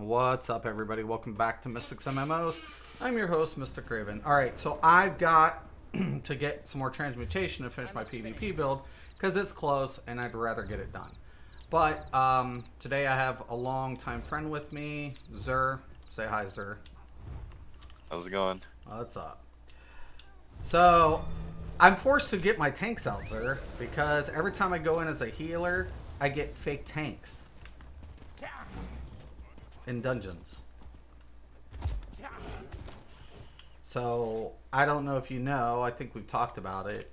What's up, everybody? Welcome back to Mystics MMOs. I'm your host, Mystic Raven. Alright, so I've got to get some more transmutation to finish my PvP build because it's close and I'd rather get it done. But today I have a long-time friend with me, Zur. Say hi, Zur. How's it going? What's up? So, I'm forced to get my tanks out, Zur, because every time I go in as a healer, I get fake tanks in dungeons. So I don't know if you know, I think we've talked about it.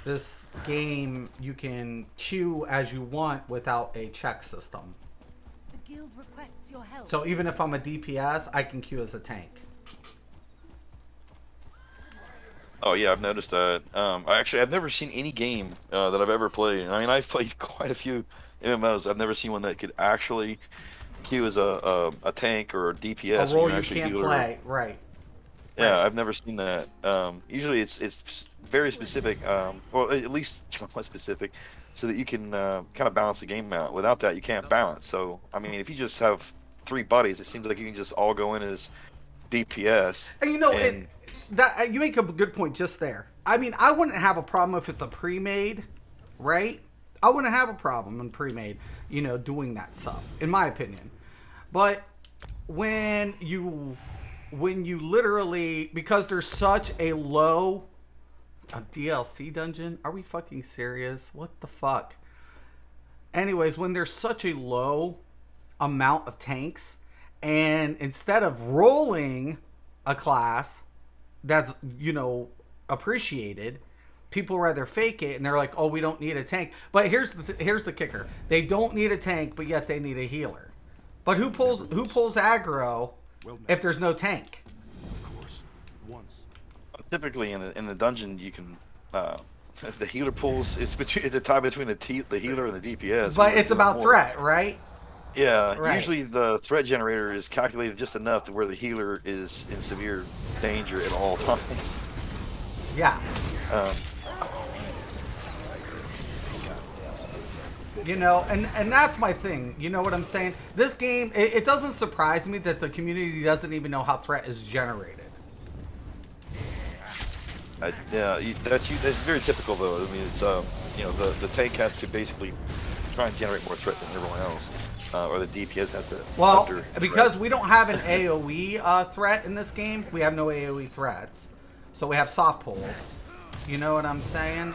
This game you can queue as you want without a check system. The guild requests your help. So even if I'm a DPS, I can queue as a tank. Oh yeah, I've noticed that. I've never seen any game that I've ever played. I mean, I've played quite a few MMOs. I've never seen one that could actually queue as a tank or a DPS. A role and you can't play, right? Yeah, right. I've never seen that. Usually it's very specific. Well, at least somewhat specific, so that you can kind of balance the game out. Without that, you can't balance. So I mean, if you just have three buddies, it seems like you can just all go in as DPS. And you know, that you make a good point just there. I mean, I wouldn't have a problem if it's a pre-made, right? I wouldn't have a problem in pre-made, you know, doing that stuff, in my opinion. But when you literally, because there's such a low DLC dungeon, are we fucking serious? What the fuck? Anyways, when there's such a low amount of tanks, and instead of rolling a class that's, you know, appreciated, people rather fake it, and they're like, oh, we don't need a tank. But here's the kicker: they don't need a tank, but yet they need a healer. But who pulls aggro if there's no tank? Of course, once. Typically in the dungeon, you can if the healer pulls. It's a tie between the healer and the DPS. But it's about threat, right? Yeah, right. Usually the threat generator is calculated just enough to where the healer is in severe danger at all times. Yeah. You know, and that's my thing. You know what I'm saying? This game, it doesn't surprise me that the community doesn't even know how threat is generated. That's very typical though. I mean, it's you know, the tank has to basically try and generate more threat than everyone else, or the DPS has to. Well, because we don't have an AOE threat in this game, we have no AOE threats, so we have soft pulls. You know what I'm saying?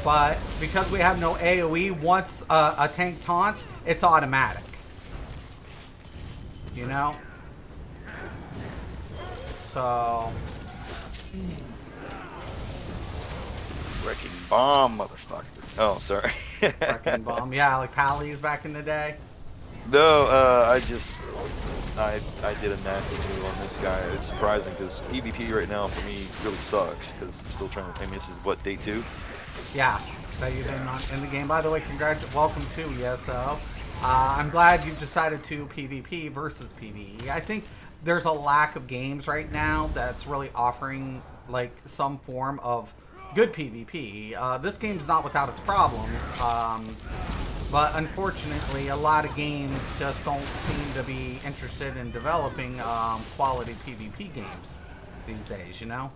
But because we have no AoE, once a tank taunts, it's automatic. You know? So... Wrecking bomb, motherfucker. Oh, sorry. Wrecking bomb. Yeah, like Pally's back in the day. No, I did a nasty move on this guy. It's surprising because PvP right now for me really sucks because I'm still trying to. I mean, this is what, day 2? Yeah, that you've been in the game. By the way, welcome to ESO. I'm glad you've decided to PvP versus PvE. I think there's a lack of games right now that's really offering like some form of good PvP. This game's not without its problems, but unfortunately, a lot of games just don't seem to be interested in developing quality PvP games these days. You know.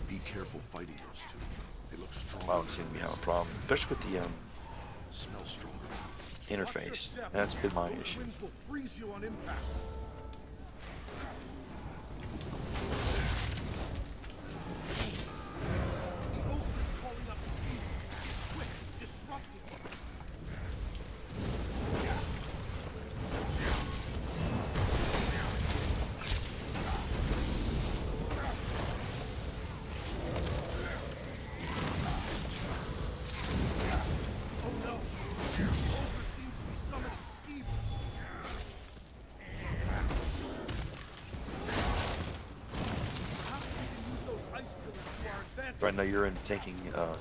Be careful fighting those two. They look strong. I don't seem to have a problem, especially with the Smell stronger. interface. That's been my Those issue. winds will freeze you on impact. The oak is calling up spears. Quick, disrupt it. Oh no! The ogre seems to be summoning skeevers. How can we use those ice pillars to our advantage? Right now, you're in tanking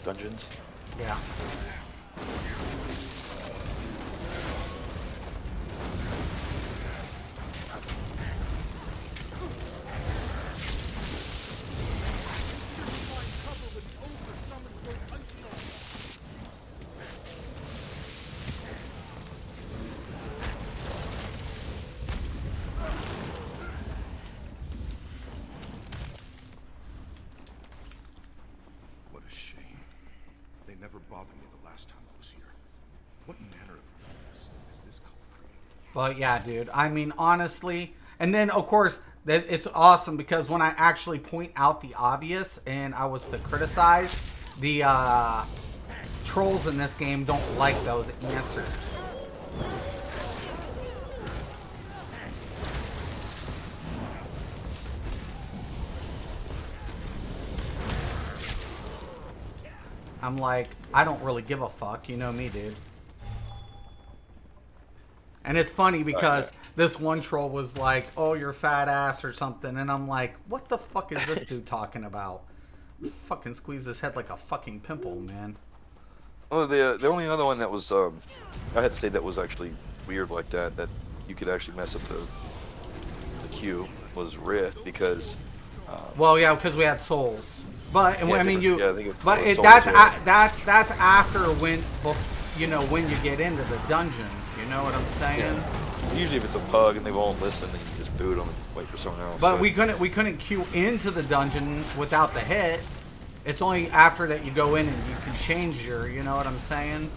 dungeons. Yeah. Find cover when the ogre summons those ice sharks. What manner of weakness is this culprit? But yeah, dude. I mean, honestly, and then of course that it's awesome because when I actually point out the obvious and I was to criticize, the trolls in this game don't like those answers. I'm like, I don't really give a fuck, you know me, dude. And it's funny because this one troll was like, "Oh, you're fat ass" or something, and I'm like, "What the fuck is this dude talking about?" Fucking squeeze his head like a fucking pimple, man. Well, the only other one that was I had to say that was actually weird like that you could actually mess up the queue was Rift because. Well, yeah, because we had souls, but Yeah, I mean you. yeah, I think but it was that's souls, yeah. that's after when, you know, when you get into the dungeon. You know what I'm saying? Yeah. Usually, if it's a pug and they won't listen, then you just boot them and wait for someone else. But we couldn't queue into the dungeon without the hit. It's only after that you go in and you can change your. You know what I'm saying?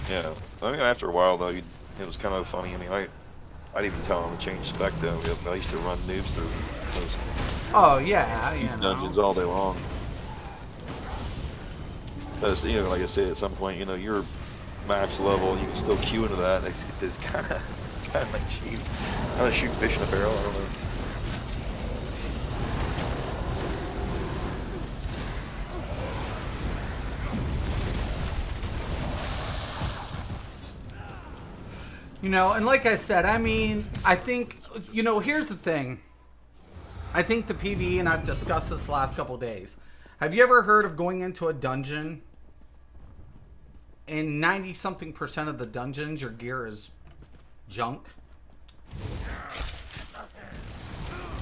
Yeah, I mean, after a while though, it was kind of funny. I mean, I'd even tell them to change spec though. I used to run noobs through those Oh yeah, you know. dungeons all day long. Because, you know, like I said, at some point, you know, you're max level, you can still queue into that. It's kind of like cheap. Kind of shoot fish in a barrel. I don't know. You know, and like I said, I mean, I think, you know, here's the thing. I think the PvE, and I've discussed this the last couple days. Have you ever heard of going into a dungeon? In 90-something% of the dungeons, your gear is junk.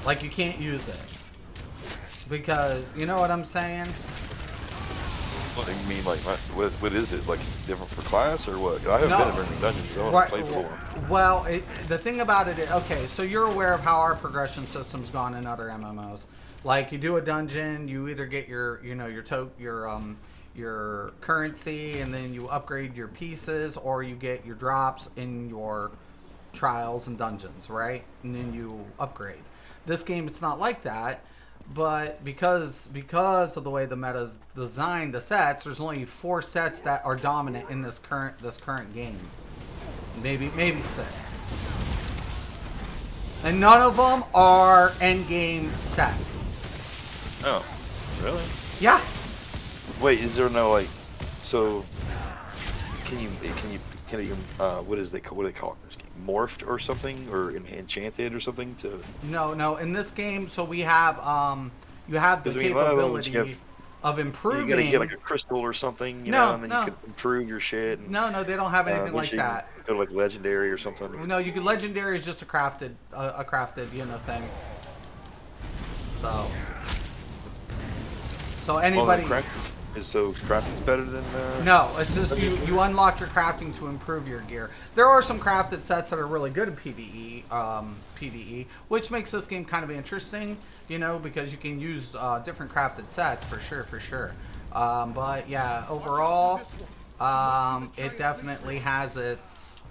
Like, you can't use it. Because, you know what I'm saying? What do you mean, like, what is it? Like, different for class or what? 'Cause I haven't been in any dungeons. I haven't played before. Well, the thing about it is, okay, so you're aware of how our progression system's gone in other MMOs. Like, you do a dungeon, you either get your, you know, your currency, and then you upgrade your pieces, or you get your drops in your trials and dungeons, right? And then you upgrade. This game, it's not like that. But because of the way the meta's designed, the sets, there's only 4 sets that are dominant in this current game. Maybe 6. And none of them are endgame sets. Oh, really? Yeah. Wait, is there no, like, so, can you what do they call it in this game? Morphed or something, or enchanted or something to? No. In this game, so we have you have the 'Cause, I mean, a lot of those capability of improving. You gotta get like a crystal or something, you know, and then you can improve your shit. And, No, they don't have anything like eventually that. you can go to like legendary or something. No, you can legendary is just a crafted you know thing. So anybody. So crafting's better than. No, it's just you unlock your crafting to improve your gear. There are some crafted sets that are really good at PvE, which makes this game kind of interesting, you know, because you can use different crafted sets for sure. But yeah, overall, it definitely has its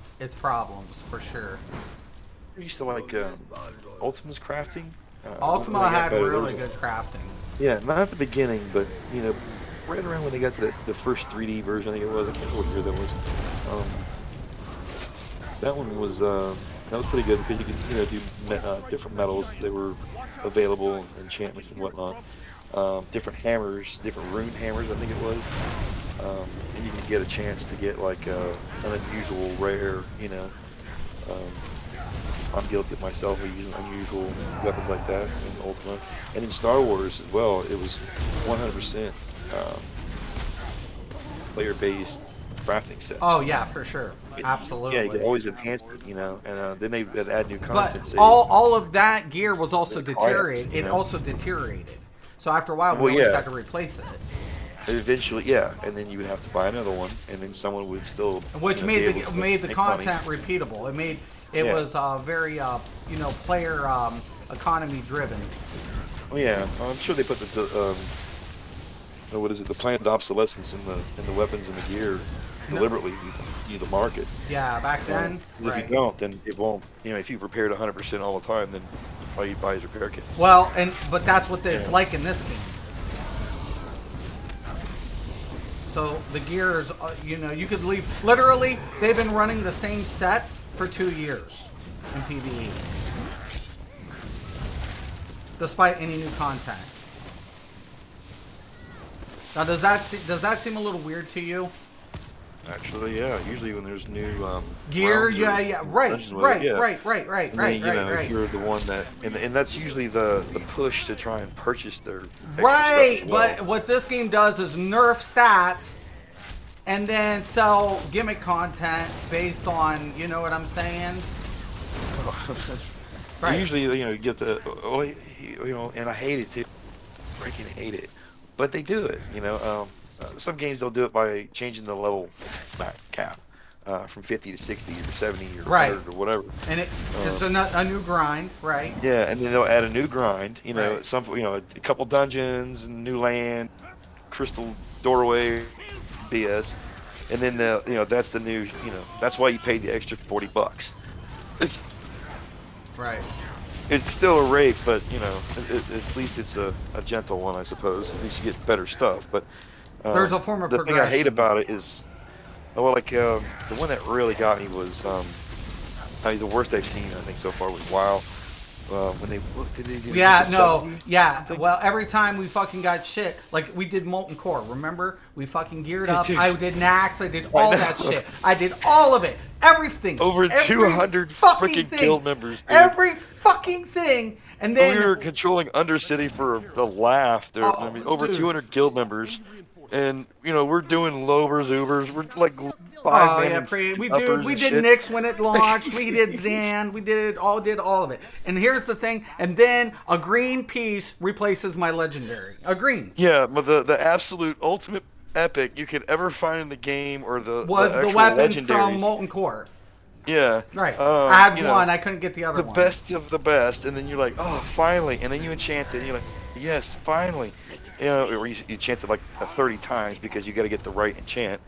problems for sure. I used to like Ultima's crafting. Ultima had really good crafting. Yeah, not at the beginning, but you know, right around when they got to the first 3D version, I think it was. I can't remember what year that was. That one was pretty good because you could do different metals. They were available, enchantments and whatnot. Different hammers, different rune hammers, I think it was. And you could get a chance to get like an unusual rare, you know. I'm guilty of myself of using unusual weapons like that in Ultima. And in Star Wars as well, it was 100% player-based crafting set. Oh yeah, for sure, absolutely. Yeah, you could always enhance it, you know, and then they'd add new content. But all of that gear was also deteriorated. You know? It also deteriorated. So after a while, we Well, always yeah. had to replace it. Eventually, yeah, and then you would have to buy another one, and then someone would still. Which be able to made the make content money. repeatable. It Yeah. was very player economy driven. Well, yeah, I'm sure they put what is it? The planned obsolescence in the weapons and the gear deliberately the market. Yeah, back then. If Right. you don't, then it won't. You know, if you've repaired 100% all the time, then all you buy is repair kits. Well, but that's what it's Yeah. like in this game. So the gears, you know, you could leave. Literally, they've been running the same sets for 2 years in PvE, despite any new content. Now, does that seem a little weird to you? Actually, yeah. Usually when there's new Gear, rounds or yeah, right, dungeons with it, yeah. right, And then, you know, if you're the one that, and that's usually the push to try and purchase their extra stuff Right, as well. but what this game does is nerf stats and then sell gimmick content based on, you know what I'm saying? Right. Usually, you know, you get the, you know, and I hate it too. Freaking hate it. But they do it, you know. Some games they'll do it by changing the level cap from 50 to 60 or 70 or Right. 100 or whatever. And it's a new grind, right? Yeah, and then they'll add a new grind, you know, Right. you know, a couple dungeons and new land, crystal doorway, BS, and then you know, that's the new, you know, that's why you paid the extra $40. Right. It's still a rape, but you know, at least it's a gentle one, I suppose. At least you get better stuff. But There's a form of the progression. thing I hate about it is, well, like the one that really got me was, I mean, the worst I've seen, I think so far was WoW. When they what did they do? Yeah, The no, 70? yeah. Well, every time we fucking got shit, like we did Molten Core, remember? We fucking geared up. I did Nax, I did all that shit. I did all of it. Everything. Over Every 200 fucking freaking thing. guild members, dude. Every fucking thing. And then We were controlling Undercity for a laugh. There, I mean, over dude. 200 guild members, and you know we're doing lowers, Ubers. We're like Oh five yeah, man we uppers did and shit. Nyx when it launched. We did Zan. We did all of it. And here's the thing. And then a green piece replaces my legendary. A green Yeah, but the absolute ultimate epic you could ever find in the game, or was the actual weapons from legendaries. Molten Core. Yeah, Right. I had you one. know, I couldn't get the other the one. best of the best, and then you're like, oh, finally, and then you enchant it, and you're like, yes, finally, you know, or you chant it like 30 times because you got to get the right enchant,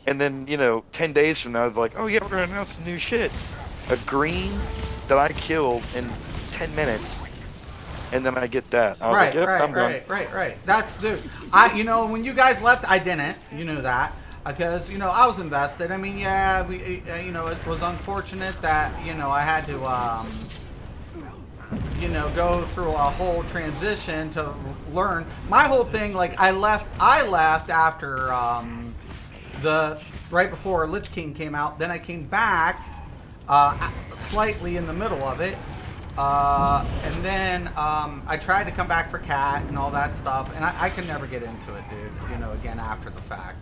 and then you know, 10 days from now, they're like, oh yeah, we're gonna announce some new shit, a green that I killed in 10 minutes, and then I get that. I was like, yep, I'm done. Right. That's dude. You know, when you guys left, I didn't. You knew that. Because, you know, I was invested. I mean, yeah, you know, it was unfortunate that, you know, I had to, you know, go through a whole transition to learn. My whole thing, like, I left after, right before Lich King came out. Then I came back, slightly in the middle of it. And then, I tried to come back for Cat and all that stuff. And I could never get into it, dude, you know, again, after the fact.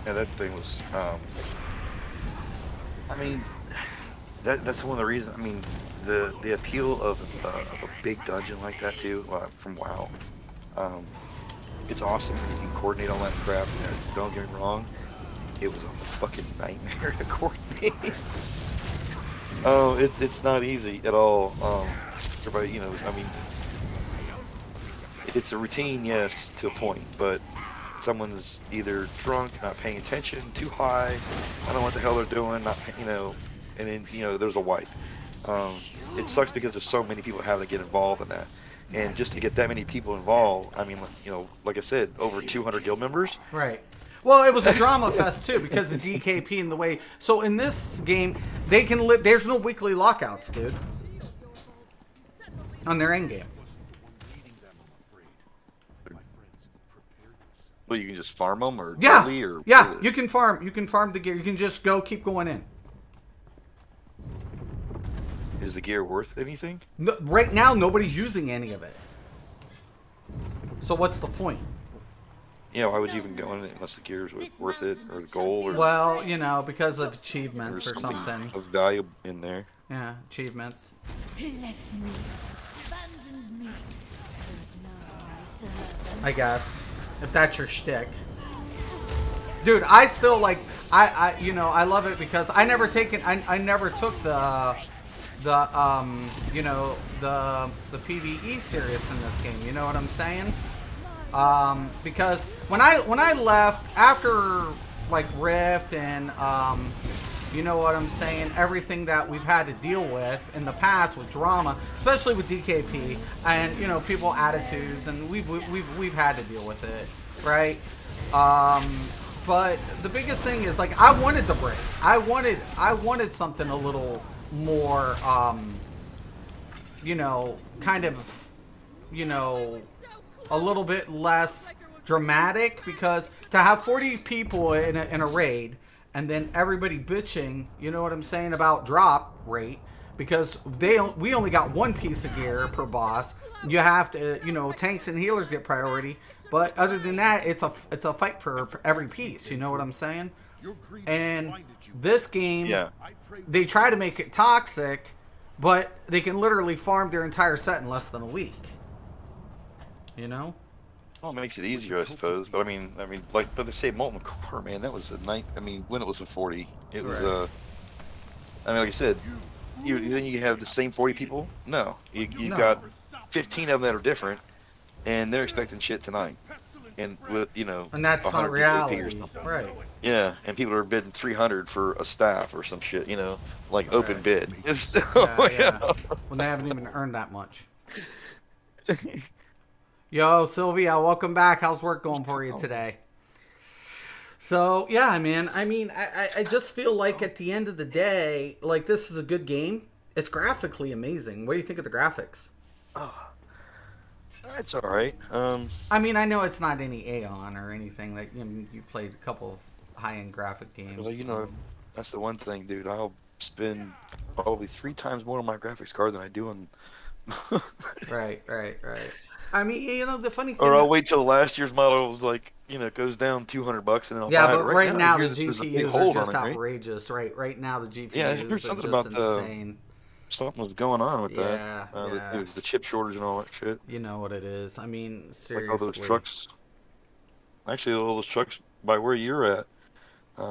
Yeah, that thing was, I mean, that's one of the reasons, I mean, the appeal of a big dungeon like that too, from WoW, it's awesome. You can coordinate all that crap, and don't get me wrong, it was a fucking nightmare to coordinate. Oh, it's not easy at all. Everybody, you know, I mean, it's a routine, yes, to a point, but someone's either drunk, not paying attention, too high, I don't know what the hell they're doing, not, you know, and then, you know, there's a wipe. It sucks because there's so many people having to get involved in that. And just to get that many people involved, I mean, you know, like I said, over 200 guild members. Right. Well, it was a drama fest too because of DKP and the way. So in this game, they can there's no weekly lockouts, dude. On their end game. Well, you can just farm them, or Yeah, daily, or yeah. You can farm. You can farm the gear. You can just keep going in. Is the gear worth anything? No, right now, nobody's using any of it. So what's the point? Yeah, why would you even go in it unless the gear is worth it, or the gold, or Well, you know, because of there's achievements or something. of value in there? Yeah, achievements. He left me, abandoned me, but now I serve I guess. If that's your shtick. Dude, I still like you know, I love it because I never took the you know, the PvE serious in this game, you know what I'm saying? Because when I left after like Rift and you know what I'm saying, everything that we've had to deal with in the past with drama, especially with DKP and you know people attitudes, and we've had to deal with it, right? But the biggest thing is like I wanted the break. I wanted something a little more you know, kind of, you know, a little bit less dramatic, because to have 40 people in a raid and then everybody bitching, you know what I'm saying, about drop rate, because we only got one piece of gear per boss. You have to, you know, tanks and healers get priority, but other than that, it's a fight for every piece. You know what I'm saying? And this game, Yeah. they try to make it toxic, but they can literally farm their entire set in less than a week. You know? Well, it makes it easier, I suppose. But I mean, like, but they say molten core, man. That was a night. I mean, when it was a 40, it was. Right. I mean, like you said, then you have the same 40 people. No, you No. got 15 of them that are different, and they're expecting shit tonight. And with, you know, And that's 100 not DKP or reality. something. Right. Yeah, and people are bidding 300 for a staff or some shit, you know, like open Right. bid. Yeah. When they haven't even earned that much. Yo, Sylvia, welcome back. How's work going for you today? So, yeah, man. I mean, I just feel like at the end of the day, like, this is a good game. It's graphically amazing. What do you think of the graphics? It's all right. I mean, I know it's not any Aeon or anything. Like, you played a couple of high-end graphic games. Well, you know, that's the one thing, dude. I'll spend probably 3 times more on my graphics card than I do on. Right. I mean, you know, the funny thing. Or I'll wait till last year's model was like, you know, goes down $200 and then I'll Yeah, buy it. but right now the there's a big GPUs are hold just on it, right? outrageous. Right now the GPUs Yeah, I are heard just something about insane. something was going on with Yeah, that. yeah. The chip shortage and all that shit. You know what it is. I mean, Like seriously. all those trucks. Actually, all those trucks by where you're at,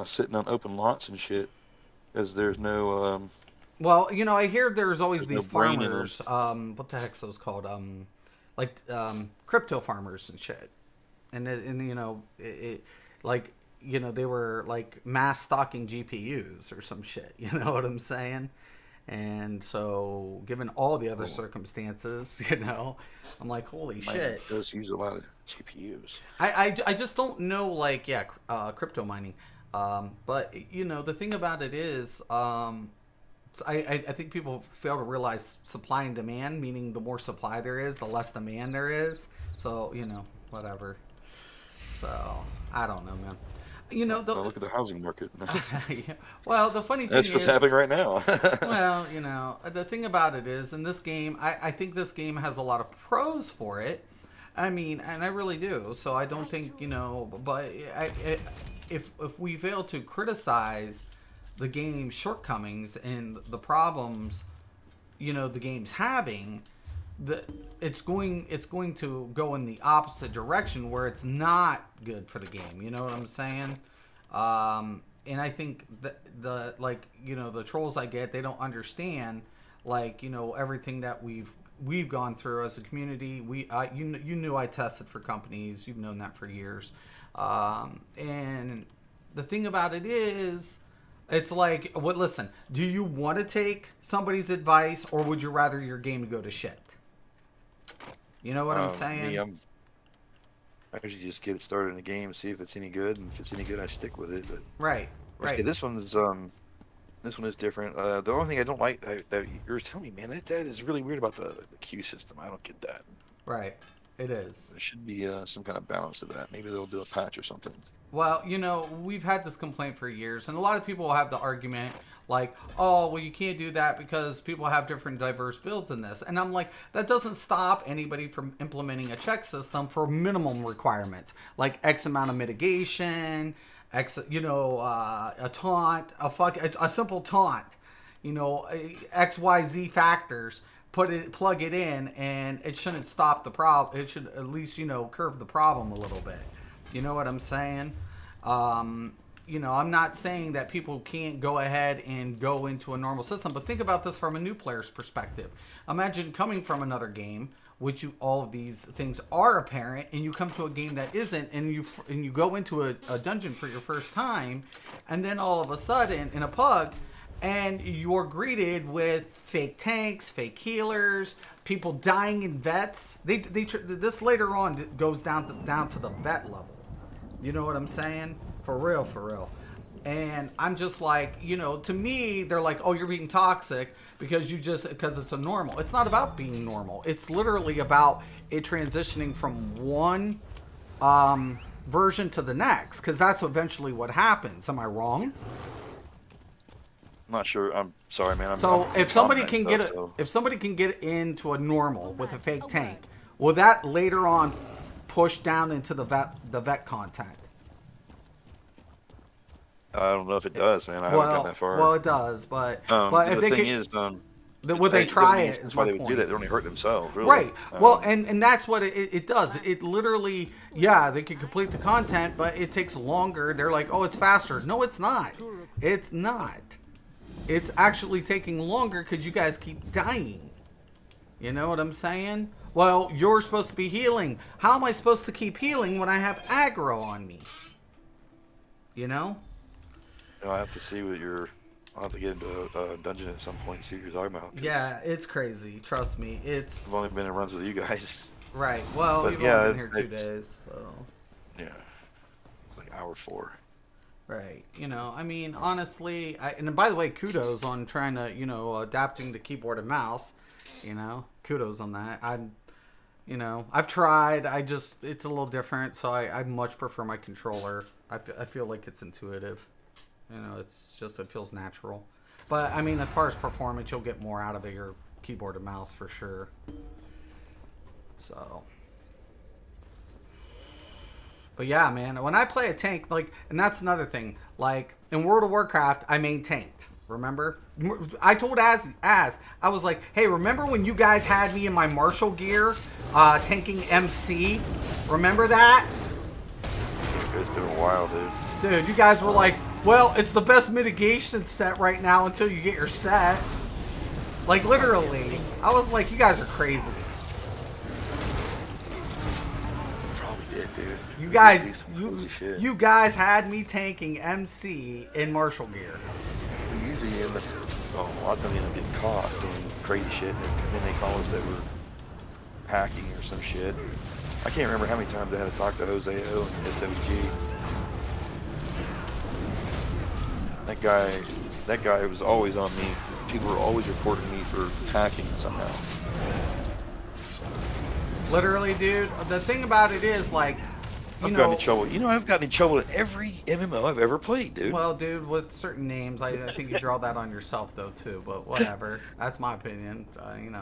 sitting on open lots and shit, because there's no. Well, you know, I hear there's always There's these no brain in farmers. What the heck's those called? Like crypto farmers and shit. And you know, like, you know, they were like mass stocking GPUs or some shit. You know what I'm saying? And so, given all the other circumstances, you know, I'm like, holy shit. It does use a lot of GPUs. I just don't know, like, yeah, crypto mining. But, you know, the thing about it is, I think people fail to realize supply and demand, meaning the more supply there is, the less demand there is. So, you know, whatever. So, I don't know, man. You know, Well, look at the housing market. yeah. Well, the funny thing That's is, what's happening right now. well, you know, the thing about it is, in this game, I think this game has a lot of pros for it. I mean, and I really do. So I don't think, you know, but if we fail to criticize the game's shortcomings and the problems, you know, the game's having, it's going to go in the opposite direction where it's not good for the game. You know what I'm saying? And I think the like, you know, the trolls I get, they don't understand, like, you know, everything that we've gone through as a community. You knew I tested for companies. You've known that for years. And the thing about it is, it's like, what? Listen, do you want to take somebody's advice, or would you rather your game go to shit? You know what I'm saying? I usually just get it started in the game, see if it's any good, and if it's any good, I stick with it. But Right. okay, this one is different. The only thing I don't like that you were telling me, man, that is really weird about the queue system. I don't get that. Right. It is. There should be some kind of balance to that. Maybe they'll do a patch or something. Well, you know, we've had this complaint for years, and a lot of people will have the argument like, oh, well, you can't do that because people have different diverse builds in this. And I'm like, that doesn't stop anybody from implementing a check system for minimum requirements, like X amount of mitigation, X, you know, a taunt, a simple taunt, you know, X, Y, Z factors. Plug it in, and it shouldn't stop the problem. It should at least, you know, curve the problem a little bit. You know what I'm saying? You know, I'm not saying that people can't go ahead and go into a normal system, but think about this from a new player's perspective. Imagine coming from another game which all of these things are apparent, and you come to a game that isn't, and you go into a dungeon for your first time, and then all of a sudden in a pug, and you're greeted with fake tanks, fake healers, people dying in vets. This later on goes down to the vet level. You know what I'm saying? For real. And I'm just like, to me, they're like, oh, you're being toxic because it's a normal. It's not about being normal. It's literally about it transitioning from one version to the next, because that's eventually what happens. Am I wrong? I'm not sure. I'm sorry, man. If somebody can get into a normal with a fake tank, will that later on push down into the vet content? I don't know if it does, man. I haven't gone that far. Well, it does, but if the thing is, would they try it? That's why they would do that. They only hurt themselves, really. Right. Well, and that's what it does. It literally, they can complete the content, but it takes longer. They're like, oh, it's faster. No, it's not. It's not. It's actually taking longer because you guys keep dying. You know what I'm saying? Well, you're supposed to be healing. How am I supposed to keep healing when I have aggro on me? You know? I have to see I'll have to get into a dungeon at some point and see what you're talking about. Yeah, it's crazy. Trust me. I've only been in runs with you guys. Right. Well, but you've only been here 2 days, so. Yeah. It's like hour 4. Right. I mean, honestly, and by the way, kudos on trying to, adapting to keyboard and mouse. Kudos on that. I've tried. It's a little different, so I much prefer my controller. I feel like it's intuitive. It feels natural. But, I mean, as far as performance, you'll get more out of your keyboard and mouse for sure. So. But yeah, man, when I play a tank, and that's another thing, in World of Warcraft, I main tanked. Remember? I told Az, I was like, hey, remember when you guys had me in my martial gear, tanking MC? Remember that? It's been a while, dude. Dude, you guys were like, well, it's the best mitigation set right now until you get your set. Literally. I was like, you guys are crazy. Probably did, dude. You guys had me tanking MC in martial gear. We usually a lot of them end up getting caught doing crazy shit, and then they call us that we're hacking or some shit. I can't remember how many times I had to talk to Joseo and SWG. That guy was always on me. People were always reporting me for hacking somehow. Literally, dude. The thing about it is, I've gotten in trouble. I've gotten in trouble in every MMO I've ever played, dude. Well, dude, with certain names, I think you draw that on yourself, though, too. But whatever. That's my opinion.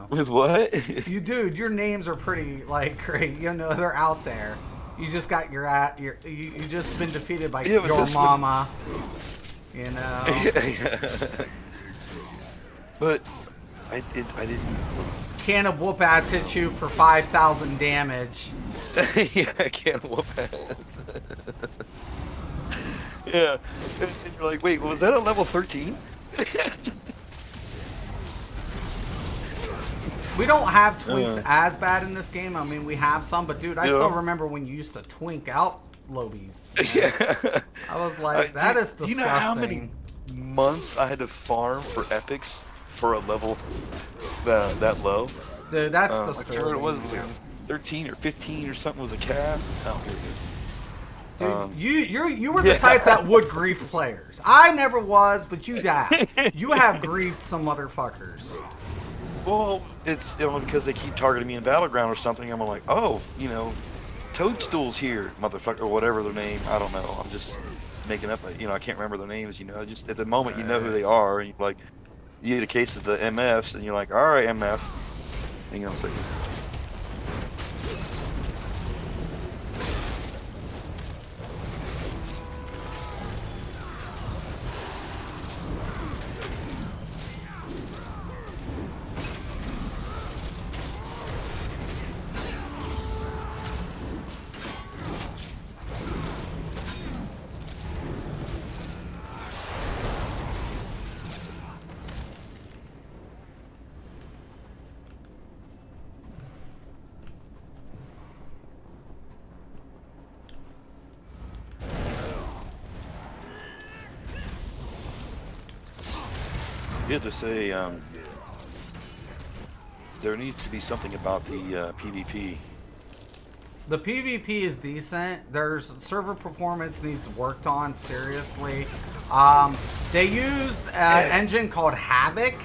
With what? Your names are pretty, great. They're out there. You just got you just been defeated by your mama. But I didn't. Can of whoop ass hit you for 5,000 damage. Yeah, I can't whoop ass. Yeah, and you're like, wait, was that a level 13? We don't have twinks as bad in this game. I mean, we have some, but dude, I still remember when you used to twink out lobies. Yeah. I was like, that is disgusting. You know how many months I had to farm for epics for a level that low? Dude, that's I disturbing. can't remember what it was, 13 or 15 or something was a cap. Oh, Dude, you were the type that would grief players. I never was, but you died. You have griefed some motherfuckers. Well, it's because they keep targeting me in Battleground or something. I'm like, oh, Toadstool's here, motherfucker, or whatever their name. I don't know. I'm just making up. I can't remember their names. Just at the moment you know who they are, and you get a case of the MFs, and you're like, all right, MF. Hang on a second. You have to say there needs to be something about the PvP. The PvP is decent. There's server performance needs worked on seriously. They used an engine called Havoc.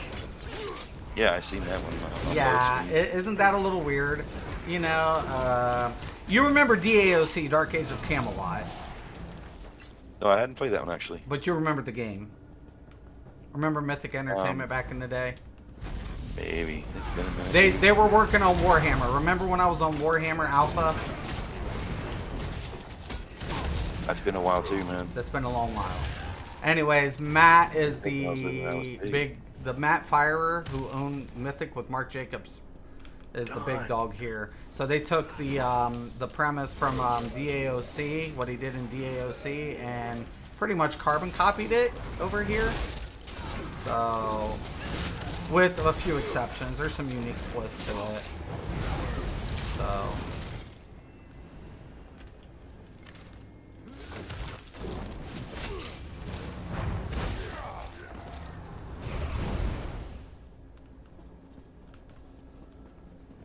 Yeah, I seen that one. Yeah, isn't that a little weird? You know, you remember DAOC, Dark Age of Camelot, No, I hadn't played that one actually. but you remember the game. Remember Mythic Entertainment back in the day? Maybe it's been a minute. They were working on Warhammer. Remember when I was on Warhammer Alpha? That's been a while too, man. That's been a long while. Anyways, Matt is That was big. the Matt Firer who owned Mythic with Mark Jacobs is the big dog here. So they took the premise from DAOC, what he did in DAOC, and pretty much carbon copied it over here. So with a few exceptions, there's some unique twists to it. So.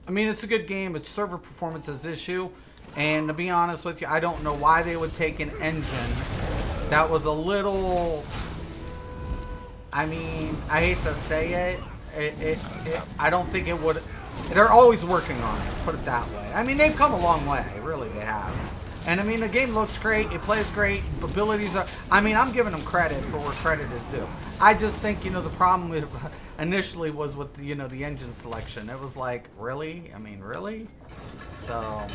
I mean, it's a good game. It's server performance's issue. And to be honest with you, I don't know why they would take an engine that was a little... I mean, I hate to say it. I don't think it would... They're always working on it, put it that way. I mean, they've come a long way. Really, they have. And, I mean, the game looks great. It plays great. Abilities are... I mean, I'm giving them credit for where credit is due. I just think, you know, the problem with... initially was with, you know, the engine selection. It was like, really? I mean, really? So...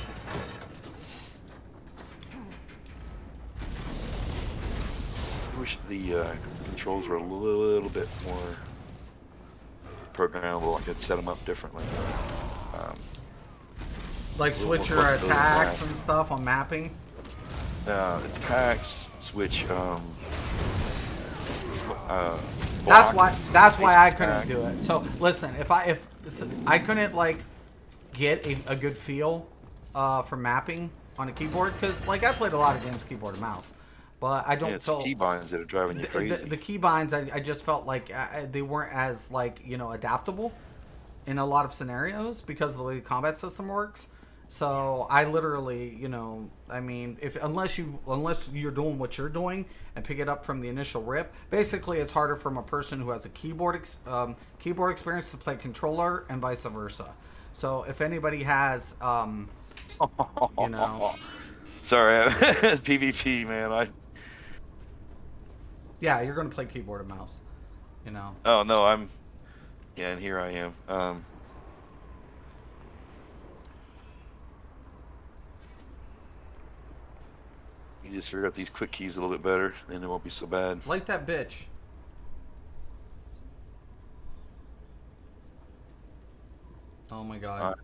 I wish the controls were a little bit more programmable. I could set them up differently. Like switch your attacks and stuff on mapping? Attacks, switch, That's why I couldn't do it. So listen, if I couldn't like get a good feel for mapping on a keyboard, because like I played a lot of games keyboard and mouse, but I don't it's feel keybinds that are driving you crazy. the keybinds. I just felt like they weren't as like, you know, adaptable in a lot of scenarios because of the way the combat system works. So I literally, you know, I mean, unless you're doing what you're doing and pick it up from the initial rip, basically it's harder from a person who has a keyboard experience to play controller and vice versa. So if anybody has, you know, sorry, PvP, man. Yeah, you're gonna play keyboard and mouse, you know. Oh no, yeah, and here I am. You just figure out these quick keys a little bit better, and it won't be so bad. Like that bitch. Oh my god.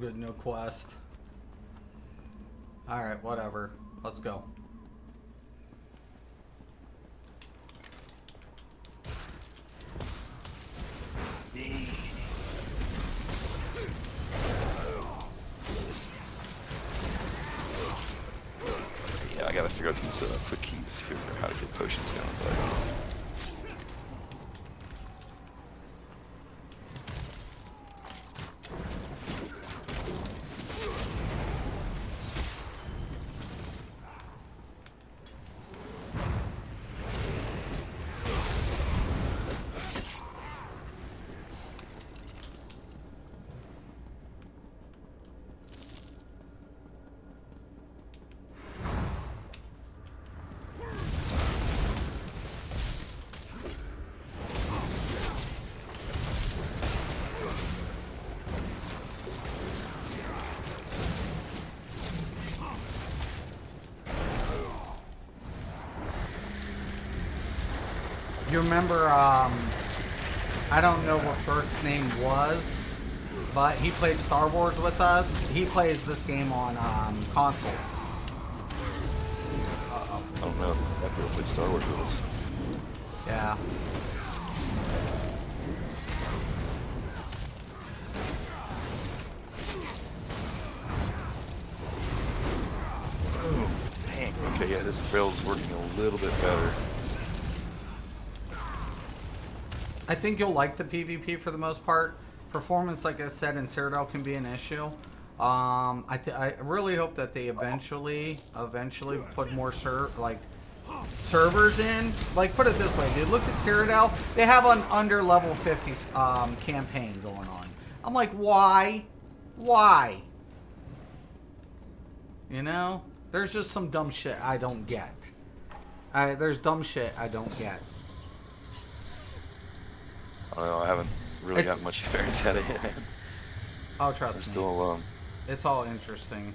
Good, no quest. Alright, whatever. Let's go. Yeah, I gotta figure out these quick keys to figure out how to get potions down. But... You remember, I don't know what Bert's name was, but he played Star Wars with us. He plays this game on console. I don't know. I have to go play Star Wars with us. Yeah. Okay, yeah, this rail's working a little bit better. I think you'll like the PvP for the most part. Performance, like I said, in Citadel can be an issue. I really hope that they eventually put more servers in. Like, put it this way, dude. Look at Citadel. They have an under level 50 campaign going on. I'm like, why? Why? You know? There's just some dumb shit I don't get. There's dumb shit I don't get. I don't know, I haven't really got much experience at it yet. Oh, trust me. I'm still alone. It's all interesting.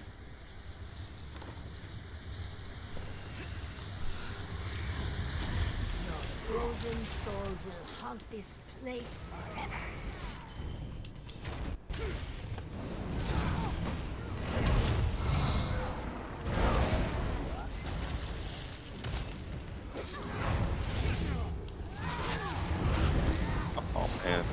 Your frozen souls will haunt this place forever. Oh man.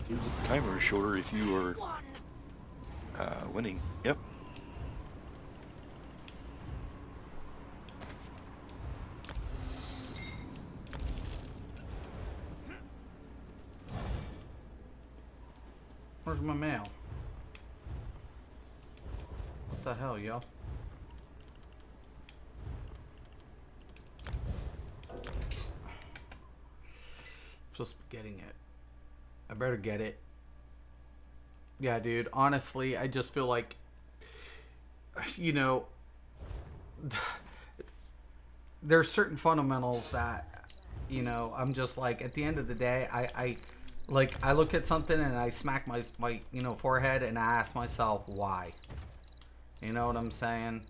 The timer is shorter if you are winning. Yep. Where's my mail? What the hell, yo? Supposed to be getting it. I better get it. Yeah, dude. Honestly, I just feel like, you know, there's certain fundamentals that, you know, I'm just like, at the end of the day, I look at something and I smack my forehead and I ask myself why. You know what I'm saying?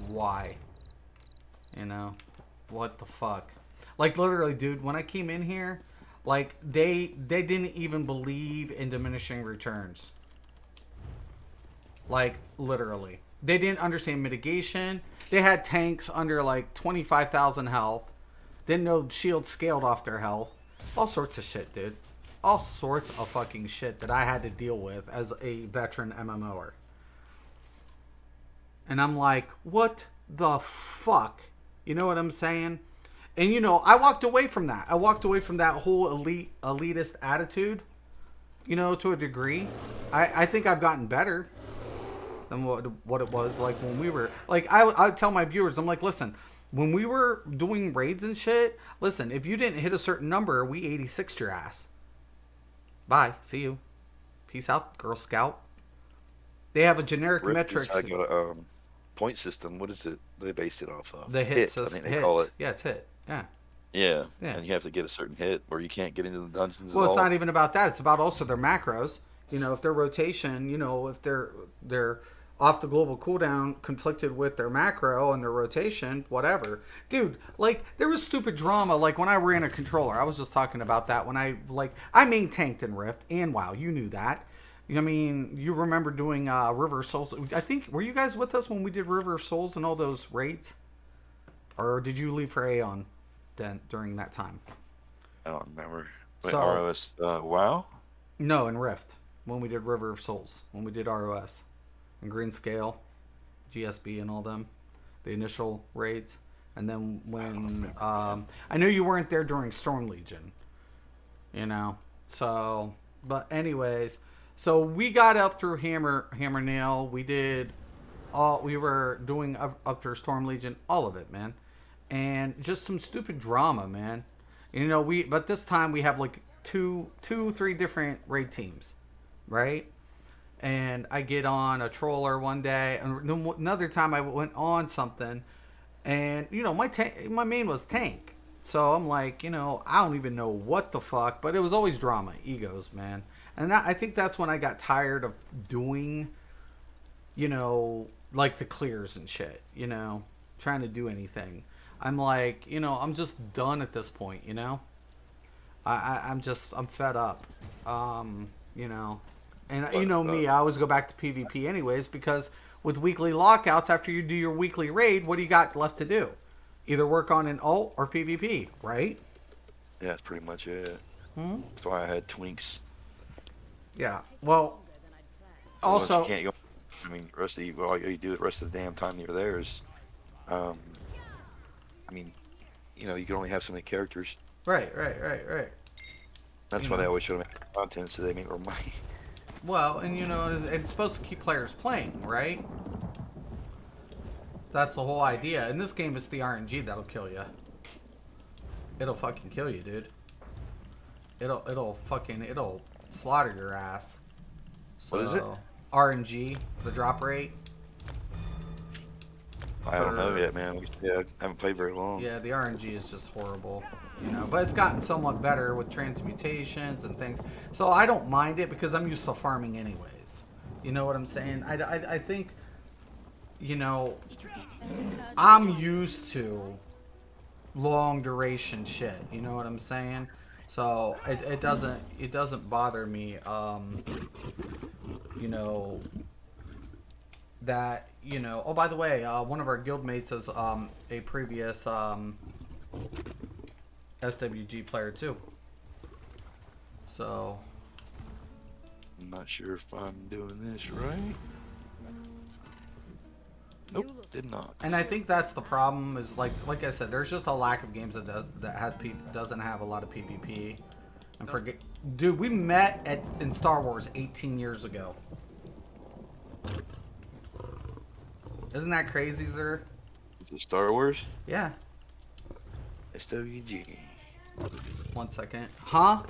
Why? You know, what the fuck? Like, literally, dude, when I came in here, like, they didn't even believe in diminishing returns. Like, literally. They didn't understand mitigation. They had tanks under, like, 25,000 health. Didn't know shields scaled off their health. All sorts of shit, dude. All sorts of fucking shit that I had to deal with as a veteran MMOer. And I'm like, what the fuck? You know what I'm saying? And, you know, I walked away from that. I walked away from that whole elitist attitude, you know, to a degree. I think I've gotten better than what it was like when we were... Like, I tell my viewers, I'm like, listen, when we were doing raids and shit, listen, if you didn't hit a certain number, we 86'd your ass. Bye. See you. Peace out, Girl Scout. They have a generic metrics. I got a point system. What is it? They base it off of The hits. I think they call it. Yeah, it's hit. Yeah. Yeah. Yeah. And you have to get a certain hit, or you can't get into the dungeons Well, at it's all. not even about that. It's about also their macros. You know, if their rotation, you know, if they're off the global cooldown conflicted with their macro and their rotation, whatever. Dude, like, there was stupid drama. Like, when I ran a controller, I was just talking about that when I main tanked in Rift and WoW. You knew that. I mean, you remember doing River of Souls. I think, were you guys with us when we did River of Souls and all those raids? Or did you leave for Aeon then during that time? I don't remember. Wait, So- ROS, WoW? No, in Rift. When we did River of Souls. When we did ROS. And Greenscale, GSB and all them. The initial raids. And then when... I knew you weren't there during Storm Legion. You know? So... But anyways... So we got up through Hammer Nail. We did all... We were doing up through Storm Legion. All of it, man. And just some stupid drama, man. You know, but this time we have like three different raid teams, right? And I get on a troller one day, and then another time I went on something, and you know my main was tank, so I'm like, you know, I don't even know what the fuck, but it was always drama, egos, man, and I think that's when I got tired of doing, you know, like the clears and shit, you know, trying to do anything. I'm like, you know, I'm just done at this point, you know? I'm fed up. You know, and But, you know me, I always go back to PvP anyways because with weekly lockouts, after you do your weekly raid, what do you got left to do? Either work on an ult or PvP, right? Yeah, that's pretty much it. Hmm? That's why I had twinks. Yeah. Well, Once also, you can't go. I mean, the rest of you, all you do the rest of the damn time you're there is, I mean, you know, you can only have so many characters. right. That's You why they know. always show them content so they make more money. Well, and you know, it's supposed to keep players playing, right? That's the whole idea. In this game, it's the RNG that'll kill you. It'll fucking kill you, dude. It'll slaughter your ass. So, What is it? RNG, the drop rate. I don't know yet, man. Yeah, I haven't played very long. Yeah, the RNG is just horrible, you know. But it's gotten somewhat better with transmutations and things. So I don't mind it because I'm used to farming anyways. You know what I'm saying? I think, you know, I'm used to long duration shit. You know what I'm saying? So it doesn't bother me. You know, that, you know, oh, by the way, one of our guildmates is a previous SWG player too. So I'm not sure if I'm doing this right. Nope, did not. and I think that's the problem is like I said, there's just a lack of games that doesn't have a lot of PvP. And forget, dude, we met in Star Wars 18 years ago. Isn't that crazy, sir? Is it Star Wars? Yeah. SWG. 1 second. Huh?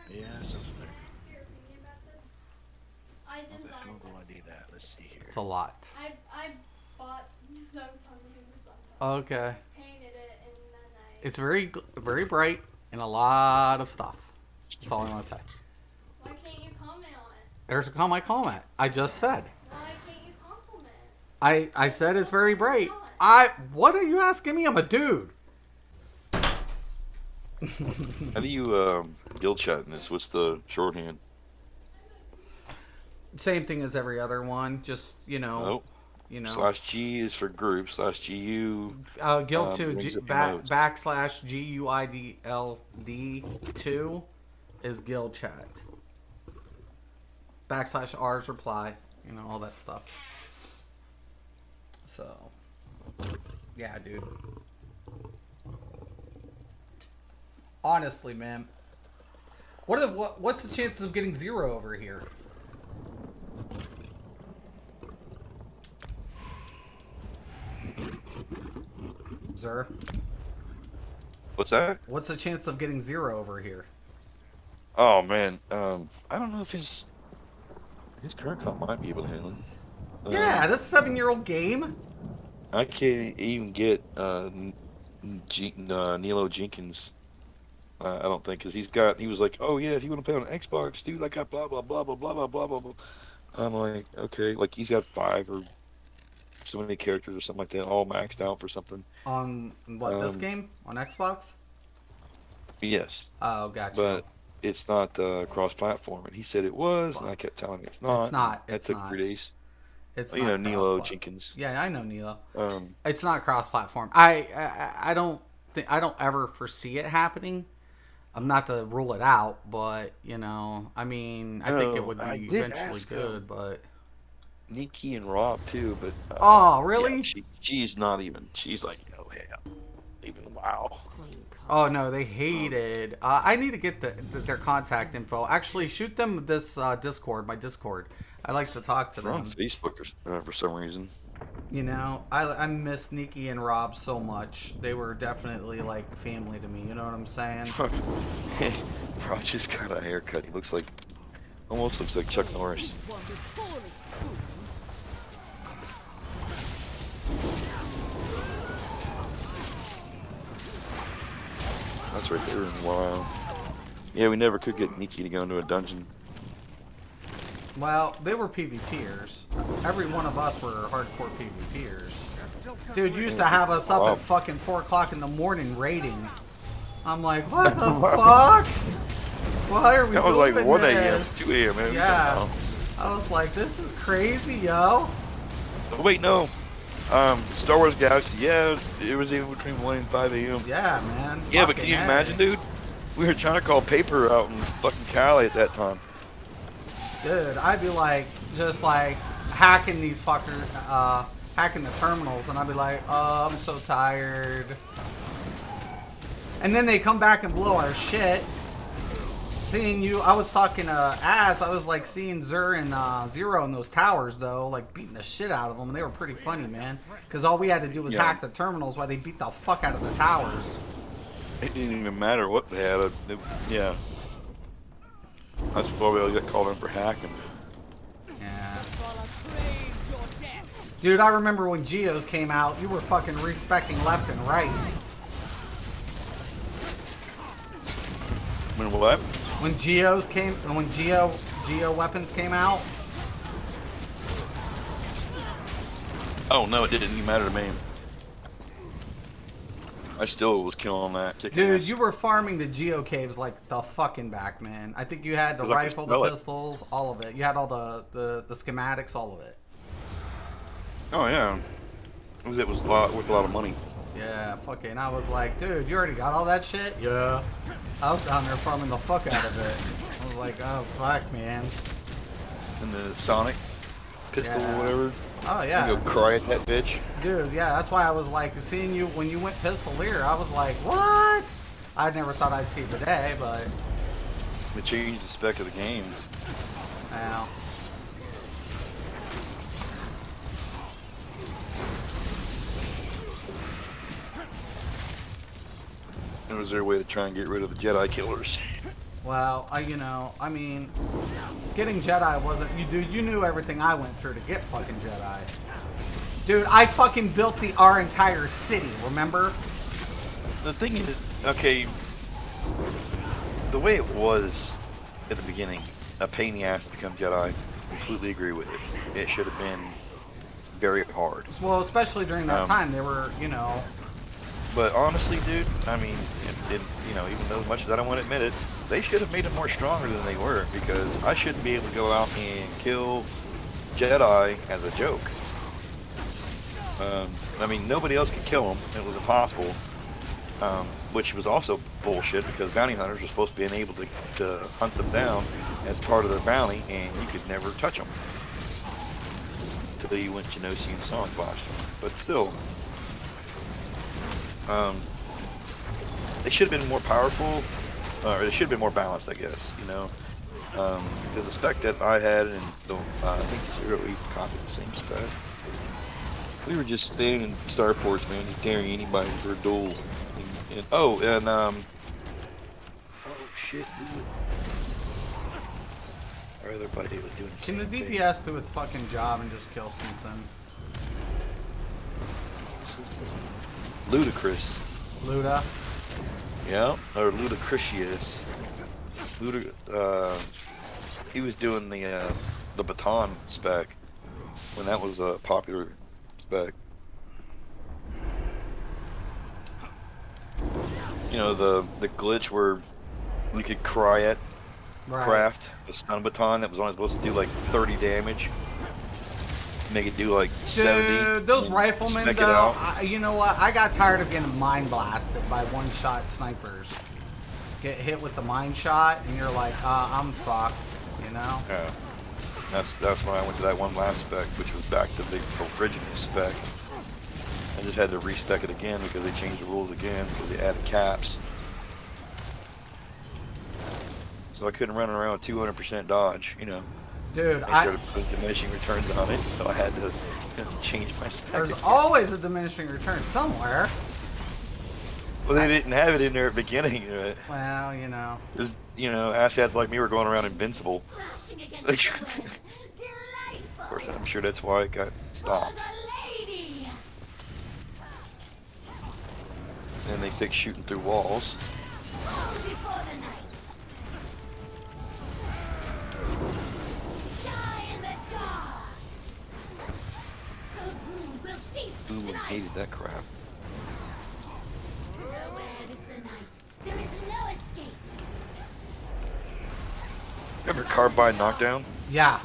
Yeah, sounds familiar. I How the designed hell do I this. do that? Let's see here. It's a lot. I bought those on Amazon. Okay. Painted it and then It's very bright and a lot of stuff. That's all I want to say. why can't you comment on it? There's my comment. I just said. Why can't you compliment? I said it's very bright. What are you asking me? I'm a dude. How do you guild chat in this? What's the shorthand? Same thing as every other one. Just, you know. Nope. You know. /G is for group. /GU. Guild 2 brings up emotes. /GUIDLD2 is guild chat. /R's reply. You know, all that stuff. So, yeah, dude. Honestly, man. What's the chances of getting 0 over here? Zer? What's that? What's the chance of getting 0 over here? Oh man, I don't know if his current comp might be able to handle it. Yeah, this 7-year-old game. I can't even get Nilo Jenkins. I don't think, because he was like, oh yeah, if you want to play on Xbox, dude, I got blah blah blah blah blah blah blah blah blah. I'm like, okay, like he's got 5 or so many characters or something like that, all maxed out for something. On what, this game? On Xbox? Yes, Oh, gotcha. but it's not cross-platform, and he said it was, and I kept telling him it's not. It's not, That it's took not. 3 days. It's You not know, Nilo cross-plat- Jenkins. Yeah, I know Nilo. Um, It's not cross-platform. I don't ever foresee it happening. I'm not to rule it out, but you know, I mean, I think it No, would I be did eventually ask good, him. but Nikki and Rob too, but oh, really? yeah, she's not even. She's like, oh yeah, even wow. Oh no, they hated. I need to get their contact info. Actually, shoot them this Discord, my Discord. I like to talk to They're on them. Facebook for some reason. You know, I miss Nikki and Rob so much. They were definitely like family to me. You know what I'm saying? Rob just got a haircut. He looks like, almost looks like Chuck Norris. That's right there. Wow. Yeah, we never could get Nikki to go into a dungeon. Well, they were PvPers. Every one of us were hardcore PvPers. Dude, you used to have us up at fucking 4 o'clock in the morning raiding. I'm like, what the fuck? Why are we That was doing like 1 a.m., this? 2 a.m., man. Yeah. I was like, this is crazy, yo. Oh, wait, no. Star Wars Galaxy, yeah, it was even between 1 and 5 a.m. Yeah, man. Yeah, but Fucking can you A. imagine, dude? We were trying to call paper out in fucking Cali at that time. Dude, I'd be like, just like hacking these fuckers, hacking the terminals, and I'd be like, oh, I'm so tired. And then they come back and blow our shit. Seeing you, I was talking to Az, I was like seeing Zur and Zero in those towers, though, like beating the shit out of them. And they were pretty funny, man. Because all we had to do was hack the terminals while they beat the fuck out of the towers. It didn't even matter what they had. Yeah. That's why we got called in for hacking. Yeah. Dude, I remember when Geos came out, you were fucking respecting left and right. When what? When Geos came, when Geo weapons came out. Oh no, it didn't even matter to me. I still was killing that. Dude, you were farming the Geo caves like the fucking back, man. I think you had the rifle, the pistols, all of it. You had all the schematics, all of it. Oh yeah, it was worth a lot of money. Yeah, fucking. I was like, dude, you already got all that shit? Yeah. I was down there farming the fuck out of it. I was like, oh fuck, man. And the Sonic pistol or whatever. Oh yeah. You go cry at that bitch. Dude, yeah, that's why I was like, seeing you when you went Pistolier, I was like, what? I never thought I'd see the day, but It changed the spec of the game. now. It was their way to try and get rid of the Jedi killers. Well, I mean, getting Jedi wasn't, you knew everything I went through to get fucking Jedi. Dude, I fucking built our entire city, remember? The thing is, okay, the way it was at the beginning, a pain in the ass to become Jedi, completely agree with it. It should have been very hard. Well, especially during that time, they were, But honestly, dude, I mean, even though as much as I don't want to admit it, they should have made it more stronger than they were, because I shouldn't be able to go out and kill Jedi as a joke. I mean, nobody else could kill them. It was impossible. Which was also bullshit, because bounty hunters were supposed to be able to hunt them down as part of their bounty, and you could never touch them until you went Geonosi and Sonic botched them. But still, they should have been more powerful, or they should have been more balanced, I guess, because the spec that I had, and I think Zero Eight copied the same spec. We were just standing in Starports, man, just daring anybody for a duel. Oh shit, dude. Our other buddy was doing the Can the same DPS do its fucking job and just kill something? Ludicrous. Luda? Yeah, or Ludicrous. He was doing the baton spec when that was a popular spec. The glitch where you could craft a stun baton that was only supposed to do like 30 damage. Make it do like 70. Dude, those riflemen though, you know what? I got tired of getting mind blasted by one-shot snipers. Get hit with the mine shot, and you're like, I'm fucked, Yeah. That's when I went to that one last spec, which was back to the original spec. I just had to respec it again because they changed the rules again because they added caps. So I couldn't run around with 200% dodge, Dude, I started putting diminishing returns on it, so I had to change my spec. There's always a diminishing return somewhere. Well, they didn't have it in there at the beginning. Well, asshats like me were going around invincible. Of course, I'm sure that's why it got stopped. And they fixed shooting through walls. Ooh, I hated that crap. tonight. There is no escape. Remember Carbine Knockdown? Yeah.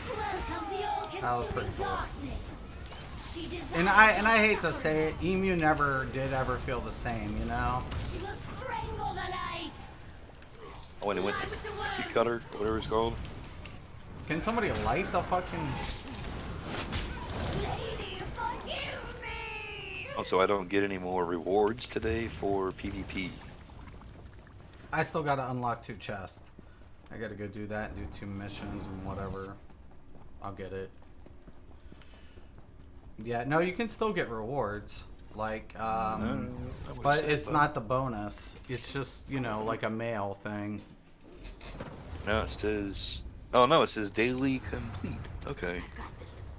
Welcome the That was pretty all-consuming cool. darkness. She desires And I hate to say it, Emu never did ever feel the same, you know? She will strangle the light. When it went to cookie cutter, whatever it's called. Can somebody light the fucking... Lady, forgive me. Also, I don't get any more rewards today for PvP. I still gotta unlock 2 chests. I gotta go do that and do 2 missions and whatever. I'll get it. Yeah, no, you can still get rewards. Like, but it's not the bonus. It's just, you know, like a mail thing. No, it says. Oh no, it says daily complete. Okay,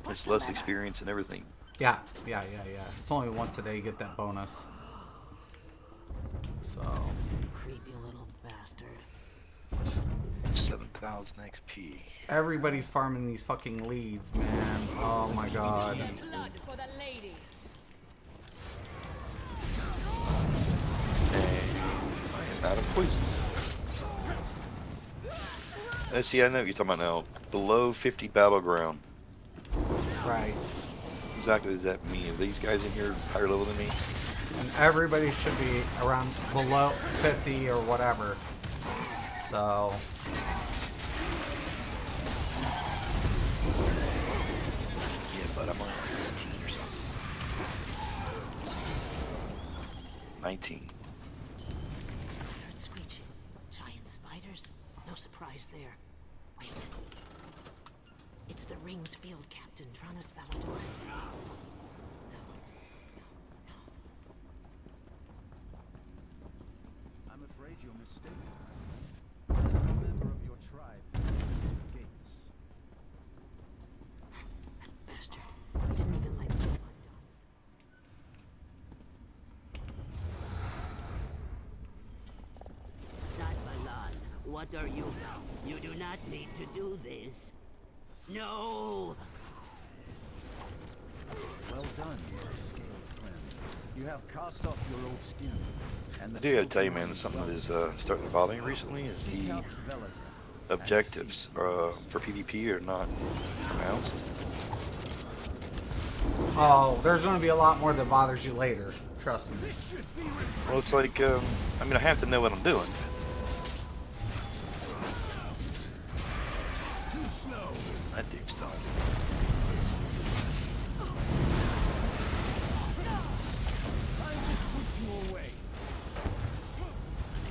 it's less experience and everything. Yeah. It's only once a day you get that bonus. So, Creepy little bastard. 7,000 XP. everybody's farming these fucking leads, man. Oh my god. Blood for the lady. And I am out of poison. See, I know what you're talking about now. Below 50 battleground. Right. Exactly does that mean? Are these guys in here higher level than me? And everybody should be around below 50 or whatever. So, Yeah, but I'm on 18 or something. 19. Heard screeching. Giant spiders. No surprise there. Wait. It's the Ring's field captain, Tranus Valador. I'm afraid you're mistaken. A member of your tribe gates. Bastard. Didn't even let Gil undone. Zadbalan, what are you now? You do not need to do this. No! Well done, your scaled friend. You have cast off your old skin. And I do gotta tell you, man, something that is starting to bother me recently is the objectives for PvP are not pronounced. oh, there's going to be a lot more that bothers you later. Trust me. Well, it's like, I mean, I have to know what I'm doing. That dude's done.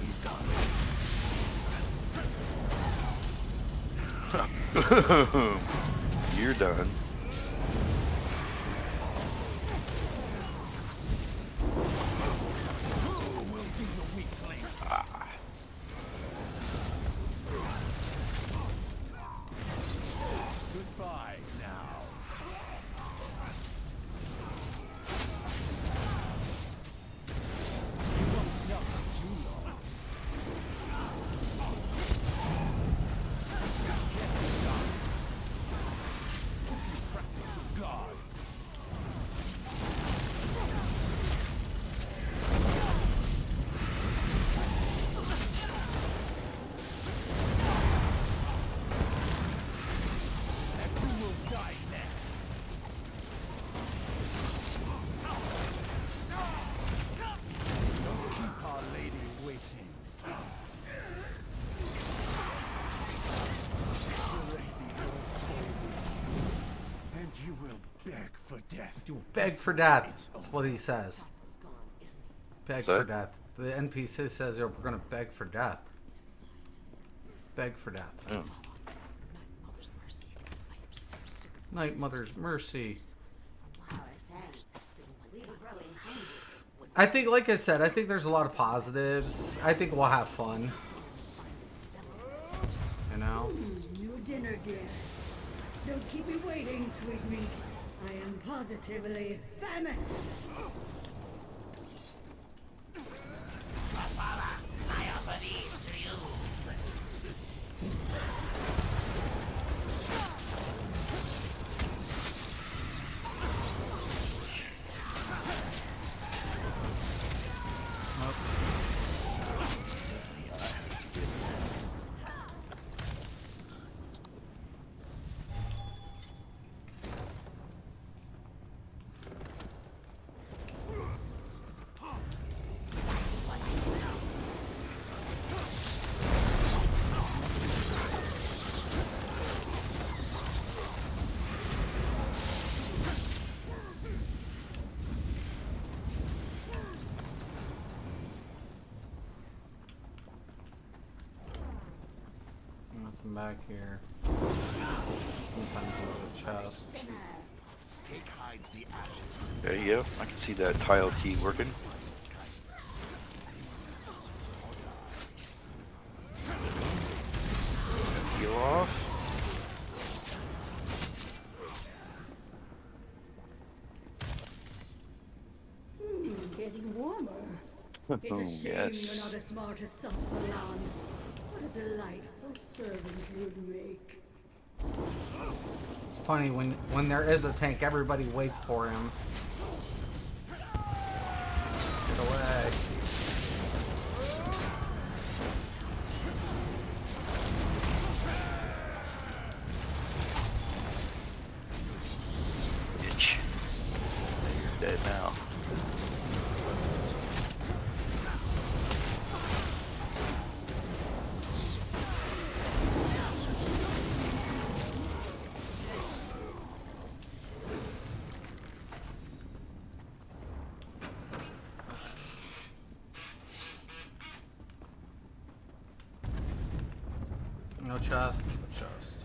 He's done. You're done. Ah. Goodbye now. You won't suffer too long. God. And who will die next? Don't keep our lady waiting. And you will beg for death. You beg for death. That's what he says. Is gone, isn't he? Beg Sorry? for death. The NPC says we're going to beg for death. Beg for death. Oh. Night Mother's mercy. I am so sick. Night, Mother's mercy. I smashed this thing when I think, like I said, I think there's a lot of positives. I think we'll have fun. You know? New dinner, dear. Don't keep me waiting, sweet meat. I am positively famished. I offer these to you. back here. Sometimes there's a chest. There you go. I can see that tile key working. Heal off. Getting warmer. It's a shame Yes. you're not as smart as some Milan. What a delightful servant you'd make. It's funny when there is a tank, everybody waits for him. Get away. Bitch. You're dead now. No chest. No chest.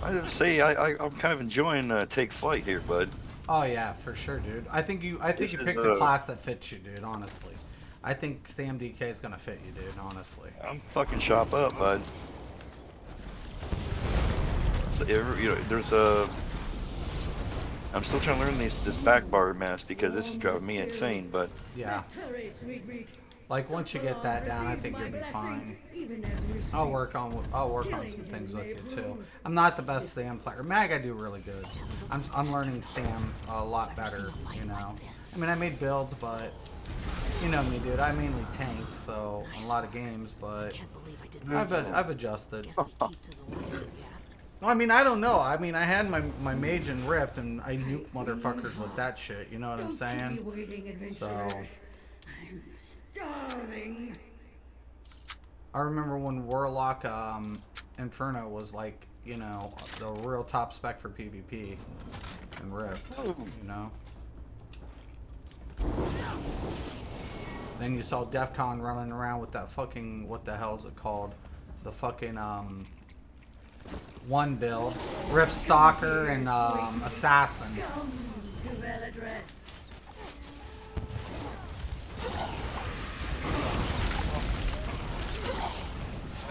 I didn't say I'm kind of enjoying Take Flight here, bud. Oh yeah, for sure, dude. I think you This picked is, the class that fits you, dude. Honestly, I think Stam DK is gonna fit you, dude. Honestly. I'm fucking shop up, bud. So, you know, there's a. I'm still trying to learn this back bar mess because this is driving me insane. But Yeah. Hurry, sweet meat. Like once you get that down, I think you'll be fine. I'll work on some things with you too. I'm not the best Stam player. Mag, I do really good. I'm learning Stam a lot better. You know. I mean, I made builds, but you know me, dude. I mainly tank, so a lot of games, but Can't believe I didn't. I've adjusted. Guess we keep to the wire, yeah. I mean, I don't know. I mean, I had my mage and rift, and I nuked motherfuckers with that shit. You know what I'm saying? So I'm starving. I remember when Warlock Inferno was like, you know, the real top spec for PvP and rift. You know. Then you saw DEFCON running around with that fucking, what the hell is it called? The fucking one build, Rift Stalker and Assassin. Come to Veladred.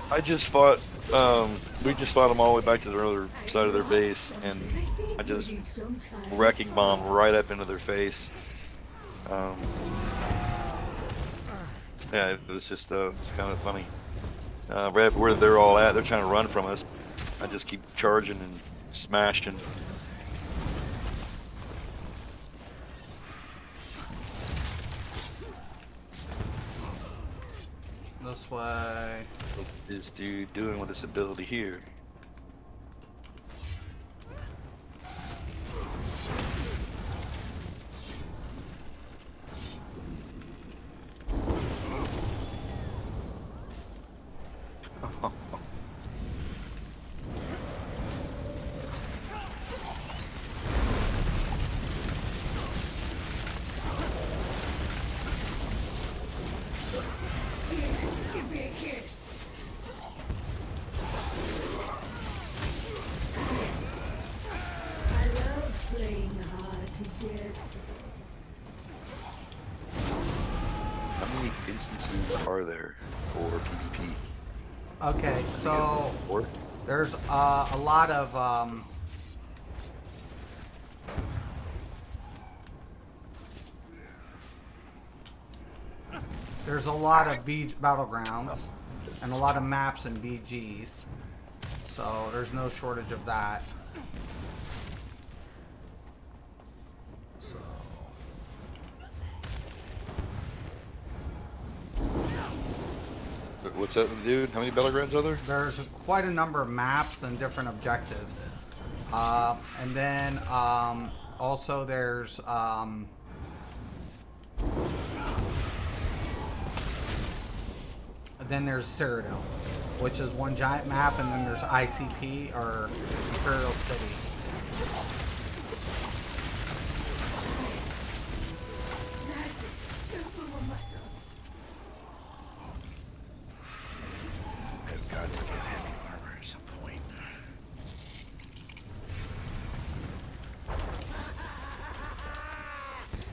I just fought. We just fought them all the way back to the other side of their base, and I just wrecking bomb right up into their face. Yeah, it was just it's kind of funny. Right where they're all at, they're trying to run from us. I just keep charging and smashing. This way. What's this dude doing with this ability here? Give me a kiss. I love playing hard to get. How many instances are there for PvP? Okay, so Four? there's a lot of battlegrounds and a lot of maps and BGs. So there's no shortage of that. So What's that, dude? How many battlegrounds are there? there's quite a number of maps and different objectives. And then also there's Cyrodiil. which is one giant map, and then there's ICP, or Imperial City. I've got to get heavy armor at some point.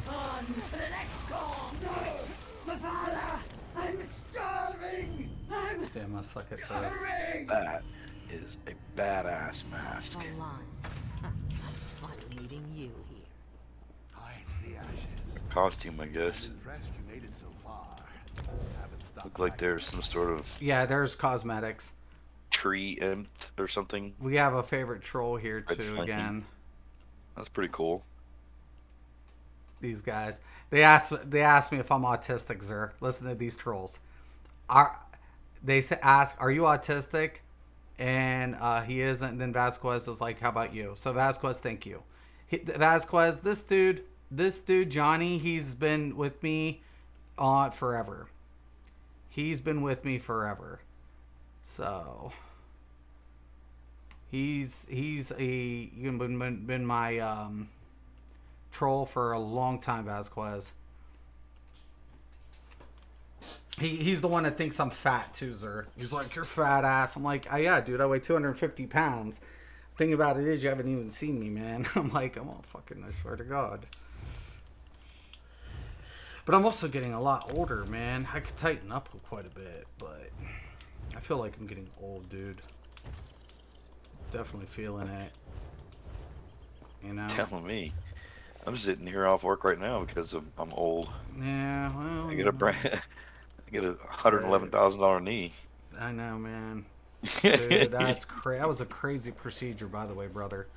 On to the next call! No! Mafala! I'm starving! I'm Damn, I suck at this. starving! That is a badass mask. Milan. Funny meeting you here. Hide the ashes. Costume, I guess. Impressed you made it so far. Haven't stopped Look like there's some sort of Yeah, there's cosmetics. tree imp or something. We have a favorite troll here Red too. flanking. Again, That's pretty cool. these guys. They asked me if I'm autistic, Zer. Listen to these trolls. Ask, are you autistic? And he isn't. And then Vasquez is like, how about you? So Vasquez, thank you. Vasquez, this dude, Johnny, he's been with me forever. He's been with me forever. So he's been my troll for a long time, Vasquez. He's the one that thinks I'm fat too, Zer. He's like, you're fat ass. I'm like, oh, yeah, dude, I weigh 250 pounds. Thing about it is, you haven't even seen me, man. I'm like, I'm all fucking, I swear to God. But I'm also getting a lot older, man. I could tighten up quite a bit, but I feel like I'm getting old, dude. Definitely feeling it. You know? Telling me. I'm sitting here off work right now because I'm old. Yeah, well, I get a $111,000 knee. I know, man. Dude, that's crazy. That was a crazy procedure, by the way, brother.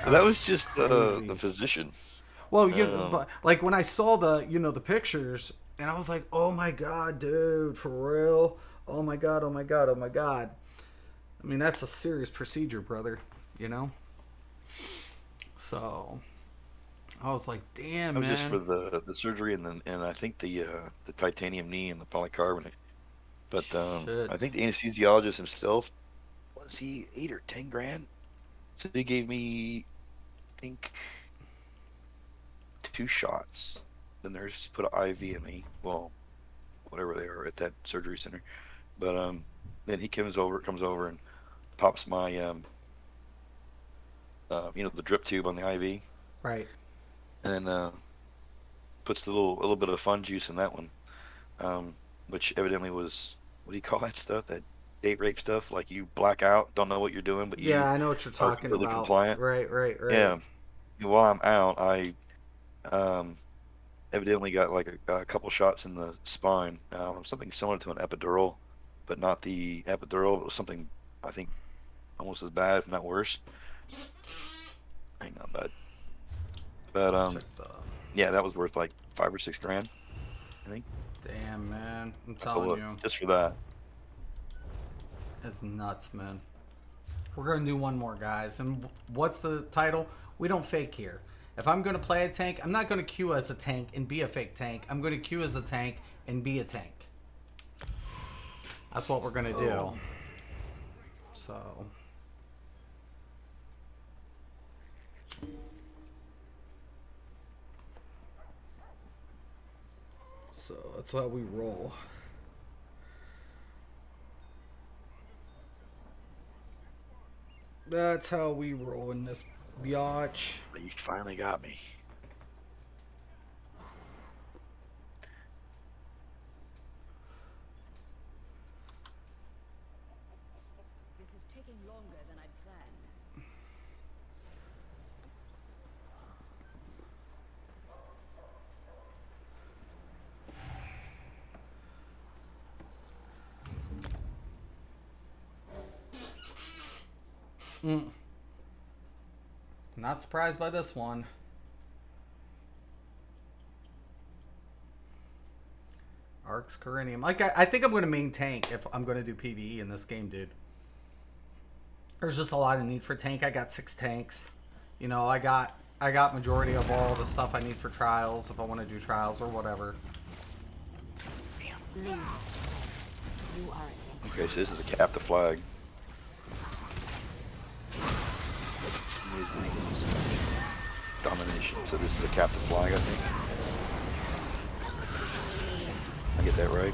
That was just crazy. the physician. Well, but like when I saw the pictures, and I was like, oh my God, dude, for real? Oh my God, oh my God, oh my God. I mean, that's a serious procedure, brother, you know? So I was like, damn, That was man. just for the surgery and I think the titanium knee and the polycarbonate. But Shit. I think the anesthesiologist himself, was he 8 or 10 grand? So he gave me, I think, 2 shots. The nurse put an IV in me. Well, whatever they are at that surgery center. But then he comes over and pops my the drip tube on the IV. Right. And then puts the little bit of fun juice in that one, which evidently was, what do you call that stuff? That date rape stuff? Like you black out, don't know what you're doing, but you Yeah, I know what you're are talking completely about. compliant. Right. Yeah. And while I'm out, I evidently got like a couple shots in the spine, something similar to an epidural, but not the epidural. It was something, I think, almost as bad, if not worse. Ain't not bad. But yeah, that was worth like 5 or 6 grand, I think. Damn, man. I'm That's a telling look, you. just for that. That's nuts, man. We're going to do one more, guys. And what's the title? We don't fake here. If I'm going to play a tank, I'm not going to queue as a tank and be a fake tank. I'm going to queue as a tank and be a tank. That's what we're going to do. So that's how we roll. That's how we roll in this biatch. But you finally got me. This is taking longer than I'd planned. Not surprised by this one. Arcs Corinium. Like I think I'm going to main tank if I'm going to do PvE in this game, dude. There's just a lot of need for tank. I got 6 tanks. You know, I got majority of all the stuff I need for trials if I want to do trials or whatever. Leave this place. You are an Okay, so this is a captive flag. Domination. So this is a captive flag, I think. I get that right?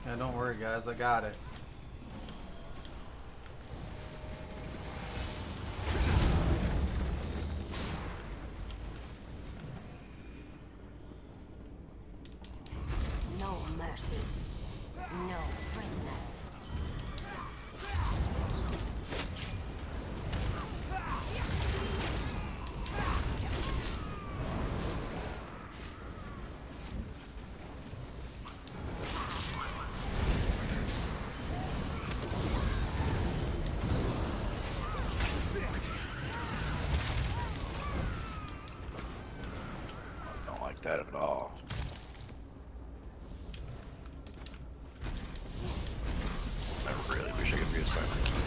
Yeah, don't worry, guys. I got it. No mercy. No prisoners. Don't like that at all. I really wish I could reassign my keys.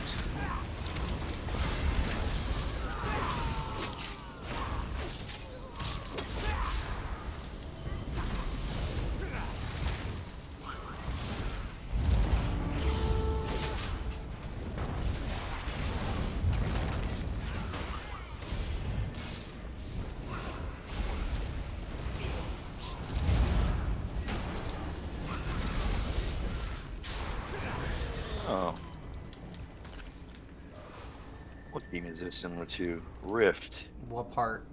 Oh. What theme is this similar to? Rift. What part?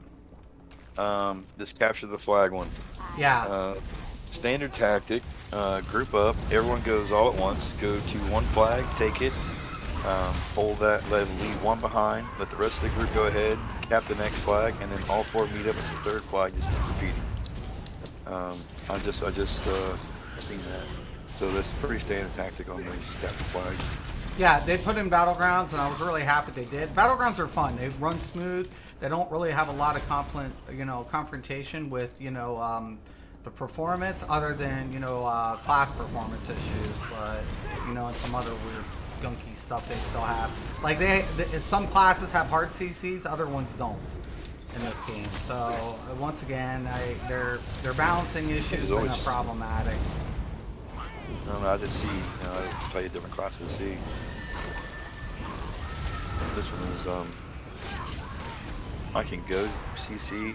This capture the flag one. Yeah. Standard tactic. Group up. Everyone goes all at once. Go to one flag. Take it. Hold that. Leave one behind. Let the rest of the group go ahead. Cap the next flag, and then all four meet up at the third flag. Just keep repeating. I just seen that. So that's pretty standard tactic on these capture flags. Yeah, they put in Battlegrounds, and I was really happy they did. Battlegrounds are fun. They run smooth. They don't really have a lot of confrontation with, the performance, other than, class performance issues. But, and some other weird gunky stuff they still have. Like, some classes have hard CCs, other ones don't in this game. So, once again, their balancing issues are always problematic. I did see, I play different classes. See, this one is I can go CC,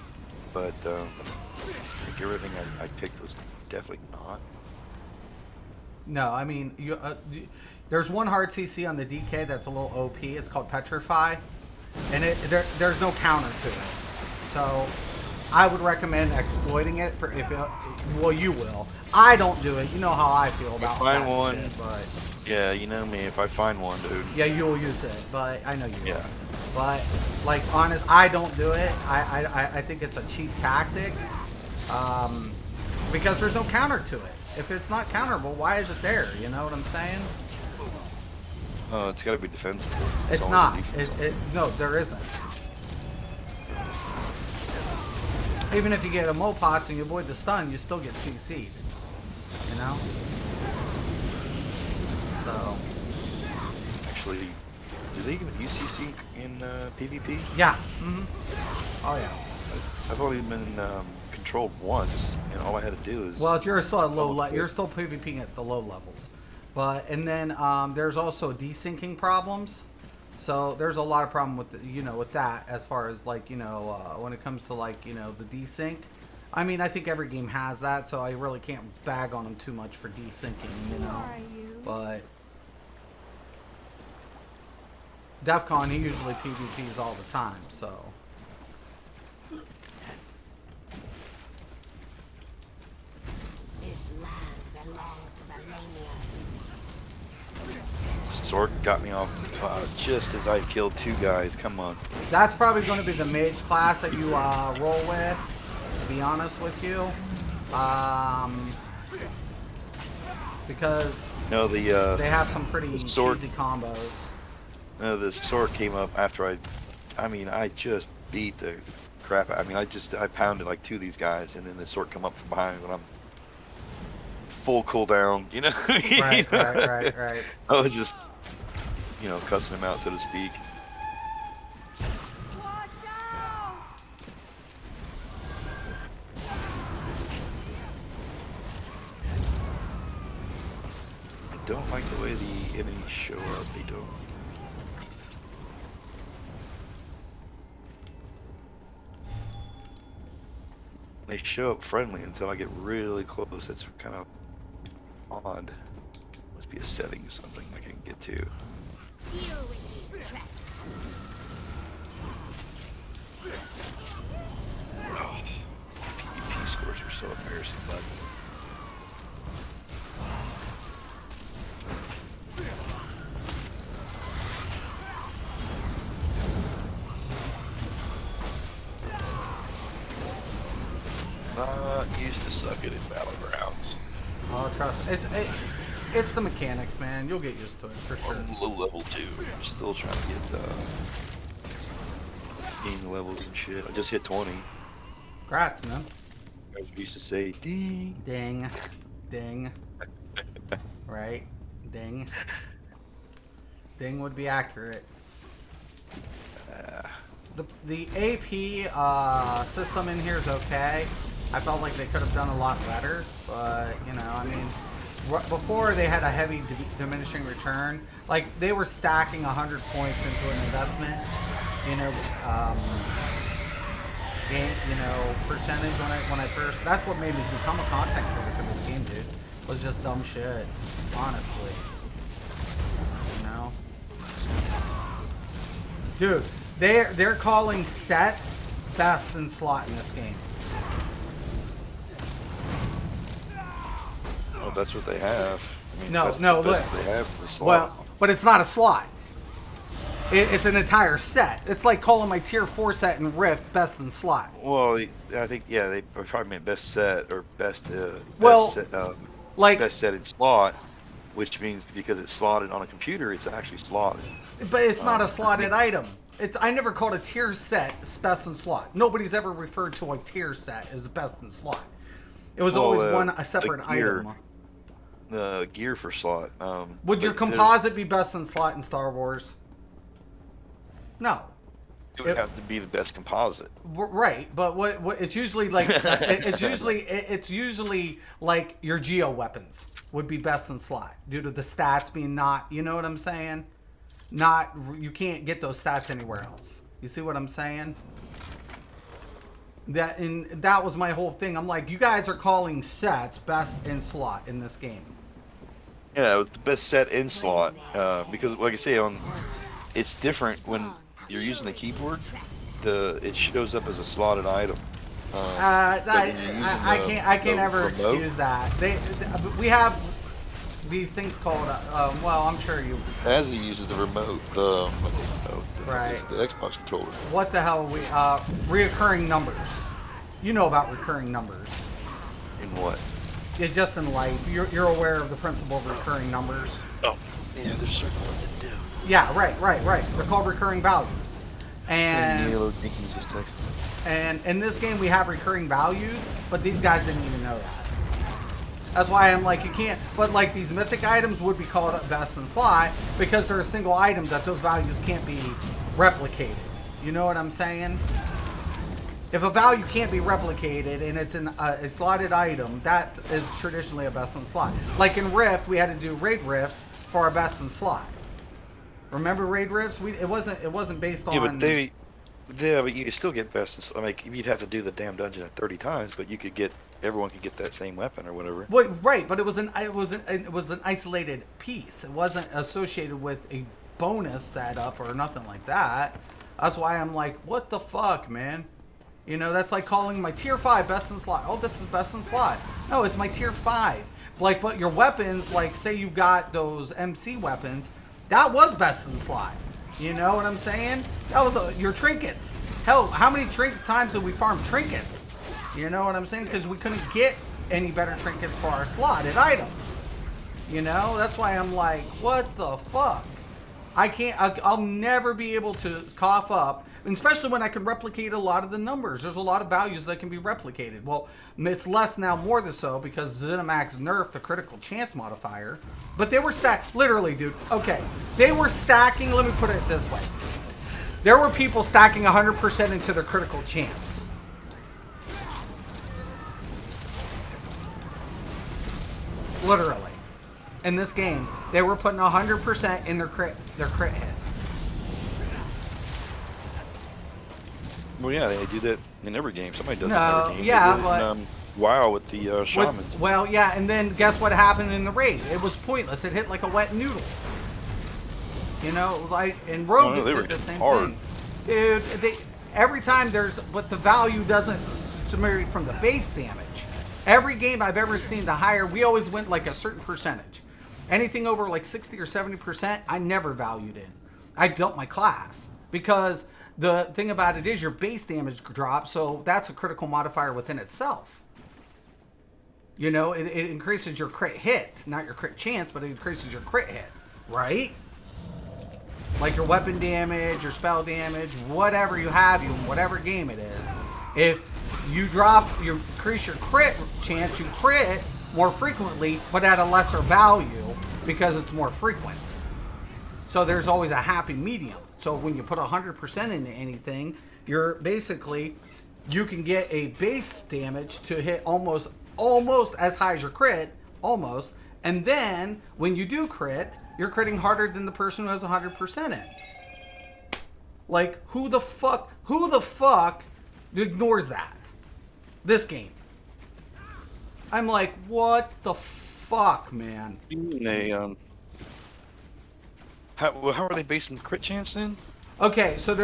but I think everything I picked was definitely not. No, I mean there's one hard CC on the DK that's a little OP. It's called Petrify, and there's no counter to it. So I would recommend exploiting it for well, you will. I don't do it. You know how I feel about find that one, shit, but yeah, you know me. If I find one, dude. yeah, you'll use it. But I know you will. Yeah. But like, honest, I don't do it. I think it's a cheap tactic, because there's no counter to it. If it's not counterable, why is it there? You know what I'm saying? Oh, it's got to be defensible. It's only not. defensible. No, there isn't. Even if you get a Mopots and you avoid the stun, you still get CC'd. You know? So. Actually, do they even use CC in PvP? Yeah. Mm-hmm. Oh yeah. I've only been controlled once, and all I had to do is. Well, you're still at low. You're still PvPing at the low levels, and then there's also desyncing problems. So there's a lot of problem with with that, as far as like when it comes to like the desync. I mean, I think every game has that, so I really can't bag on them too much for desyncing, But DEFCON, he usually PvPs all the time, so. This land belongs to the Lanians. Sword got me off just as I killed 2 guys. Come on. That's probably going to be the mage class that you roll with, to be honest with you. Because No, they have some pretty sword, cheesy combos. no, the sword came up after I mean, I just beat the crap. I mean, I pounded like 2 of these guys, and then the sword come up from behind when I'm full cooldown. You know. Right, right. I was just, cussing him out, so to speak. Watch out! I don't like the way the enemies show up. They don't. They show up friendly until I get really close. That's kind of odd. Must be a setting or something I can get to. Deal with these trespassers. Oh, PvP scores are so embarrassing, bud. Not used to sucking in battlegrounds. Oh, trust it's the mechanics, man. You'll get used to it for sure. I'm low level 2. I'm still trying to get gain levels and shit. I just hit 20. Congrats, man. I used to say ding. Ding, ding. Right, ding. Ding would be accurate. The AP system in here is okay. I felt like they could have done a lot better, but I mean, before they had a heavy diminishing return. Like they were stacking 100 points into an investment, percentage when I first. That's what made me become a content creator for this game, dude. Was just dumb shit, honestly. Dude, they're calling sets best in slot in this game. Well, that's what they have. I mean, No, that's no, the best look. they have for slot. Well, but it's not a slot. It's an entire set. It's like calling my tier 4 set in Rift best in slot. Well, I think they probably meant best set or best. Well, best set, like, best set in slot, which means because it's slotted on a computer, it's actually slotted. but it's not a slotted item. I never called a tier set best in slot. Nobody's ever referred to a tier set as best in slot. It was always a separate item. The gear for slot. Would your composite be best in slot in Star Wars? No. It would have to be the best composite. Right, but what it's usually like it's usually like your geo weapons would be best in slot due to the stats being not, you know what I'm saying? You can't get those stats anywhere else. You see what I'm saying? That was my whole thing. I'm like, you guys are calling sets best in slot in this game. Yeah, it's the best set in slot because, like I say, it's different when you're using the keyboard. It shows up as a slotted item. I can't ever excuse that. We have these things called. Well, I'm sure you. Azzy uses the remote, the Xbox controller. What the hell are we? Reoccurring numbers. You know about recurring numbers. In what? It's just in life. You're aware of the principle of recurring numbers. Oh, yeah. There's certain ones that do. Yeah, right. They're called recurring values. And in this game we have recurring values, but these guys didn't even know that. That's why I'm like, you can't. But like these mythic items would be called best in slot because they're a single item that those values can't be replicated. You know what I'm saying? If a value can't be replicated and it's a slotted item, that is traditionally a best in slot. Like in Rift, we had to do raid rifts for our best in slot. Remember raid rifts? It wasn't based on. Yeah, but you could still get best in slot. I mean, you'd have to do the damn dungeon 30 times, but you could get. Everyone could get that same weapon or whatever. Well, right, but it was an isolated piece. It wasn't associated with a bonus setup or nothing like that. That's why I'm like, what the fuck, man? You know, that's like calling my tier 5 best in slot. Oh, this is best in slot. No, it's my tier 5. Like, but your weapons, like, say you got those MC weapons, That was best in slot. You know what I'm saying? That was your trinkets. Hell, how many times did we farm trinkets? You know what I'm saying? Because we couldn't get any better trinkets for our slotted item. You know, that's why I'm like, what the fuck? I can't, I'll never be able to cough up, especially when I can replicate a lot of the numbers. There's a lot of values that can be replicated. Well, it's less now, more than so, because ZeniMax nerfed the critical chance modifier. But they were literally, dude, okay. They were stacking, let me put it this way. There were people stacking 100% into their critical chance. Literally. In this game, they were putting 100% in their crit hit. Well, yeah, they do that in every game. Somebody does No, that in every game. yeah, They did but... it in, WoW with the shamans. Well, yeah, and then guess what happened in the raid? It was pointless. It hit like a wet noodle. You know, like, and Rogue did the same thing. Dude, every time but the value doesn't subtract from the base damage. Every game I've ever seen, the higher, we always went like a certain percentage. Anything over like 60 or 70%, I never valued in. I dumped my class. Because the thing about it is your base damage drops, so that's a critical modifier within itself. You know, it increases your crit hit, not your crit chance, but it increases your crit hit, right? Like your weapon damage, your spell damage, whatever you have, in whatever game it is. If you increase your crit chance, you crit more frequently, but at a lesser value because it's more frequent. So there's always a happy medium. So when you put 100% into anything, you're basically, you can get a base damage to hit almost as high as your crit, almost. And then when you do crit, you're critting harder than the person who has 100% in. Like, who the fuck ignores that? This game. I'm like, what the fuck, man? How are they basing crit chance then? Okay, so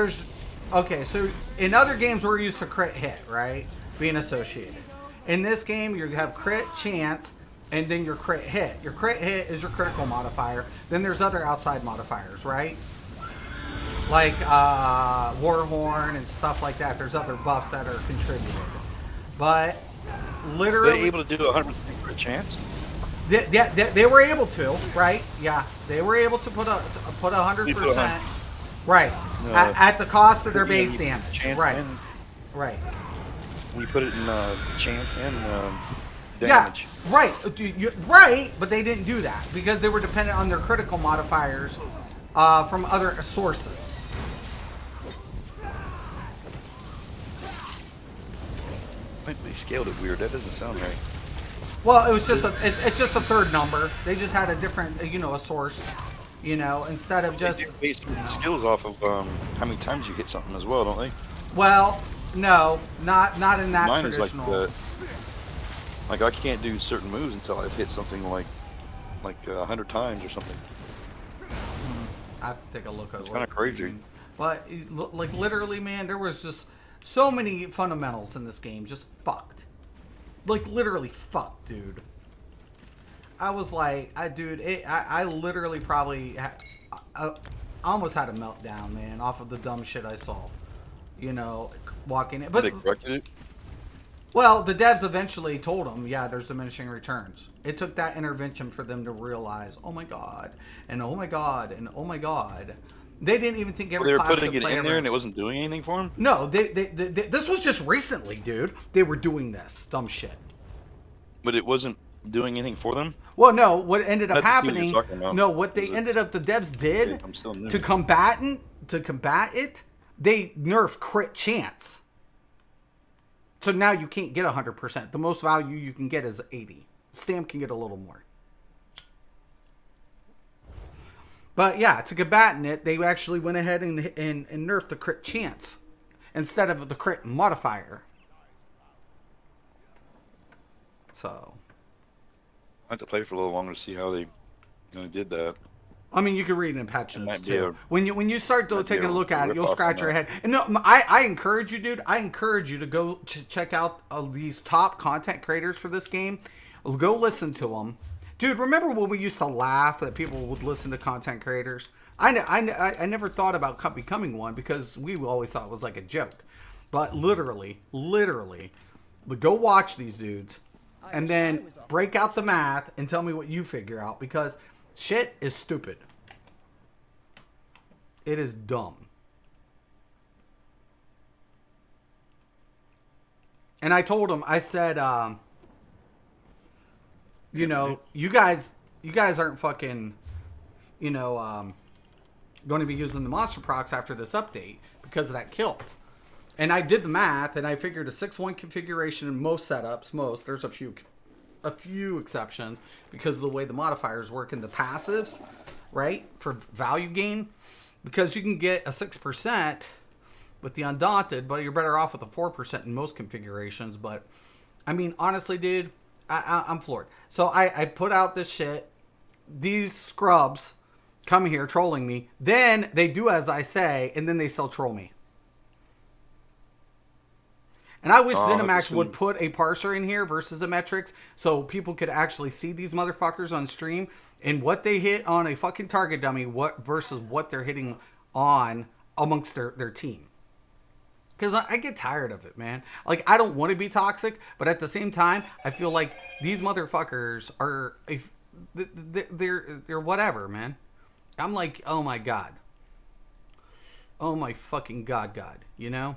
in other games we're used to crit hit, right? Being associated. In this game, you have crit chance and then your crit hit. Your crit hit is your critical modifier. Then there's other outside modifiers, right? Like Warhorn and stuff like that. There's other buffs that are contributed. But literally... Are they able to do 100% crit chance? They were able to, right? Yeah, they were able to put 100%. Right. At the cost of their base damage. Right. Right. We put it in chance and Yeah, damage. right. Right, but they didn't do that because they were dependent on their critical modifiers from other sources. They scaled it weird. That doesn't sound right. Well, it was just it's just a third number. They just had a different, a source, instead of just... They do base skills off of how many times you hit something as well, don't they? Well, no, not in that Mine traditional... is like I can't do certain moves until I've hit something like 100 times or something. I have to take a look at it. It's kind of crazy. But, like, literally, man, there was just so many fundamentals in this game just fucked. Like, literally fucked, dude. I was like, I literally probably, I almost had a meltdown, man, off of the dumb shit I saw. Walking in. But they corrected it? Well, the devs eventually told them, yeah, there's diminishing returns. It took that intervention for them to realize, oh my god, and oh my god, and oh my god. They didn't even think every class could play. They were putting it in there and it wasn't doing anything for them? No, this was just recently, dude. They were doing this dumb shit. But it wasn't doing anything for them? Well, no. What ended up happening? No, what they ended up, the devs did to combat it, they nerfed crit chance. So now you can't get 100%. The most value you can get is 80. Stam can get a little more. But yeah, to combat it, they actually went ahead and nerfed the crit chance instead of the crit modifier. So I have to play for a little longer to see how they did that. I mean, you can read it in patch notes too. When you start taking a look at it, you'll scratch your head. And no, I encourage you, dude. I encourage you to go check out these top content creators for this game. Go listen to them. Dude, remember when we used to laugh that people would listen to content creators? I never thought about becoming one because we always thought it was like a joke. But literally, go watch these dudes and then break out the math and tell me what you figure out because shit is stupid. It is dumb. And I told him, I said, you know, you guys aren't fucking, you know, going to be using the monster procs after this update because of that kilt. And I did the math and I figured a 6-1 configuration in most setups, there's a few exceptions because of the way the modifiers work in the passives, right? For value gain, because you can get a 6% with the Undaunted, but you're better off with a 4% in most configurations. But I mean, honestly, dude, I'm floored. So I put out this shit. These scrubs come here trolling me. Then they do as I say, and then they still troll me. And I wish ZeniMax would put a parser in here versus a metrics so people could actually see these motherfuckers on stream and what they hit on a fucking target dummy versus what they're hitting on amongst their team. Because I get tired of it, man. Like, I don't want to be toxic, but at the same time, I feel like these motherfuckers are, they're whatever, man. I'm like, oh my God. Oh my fucking God, you know?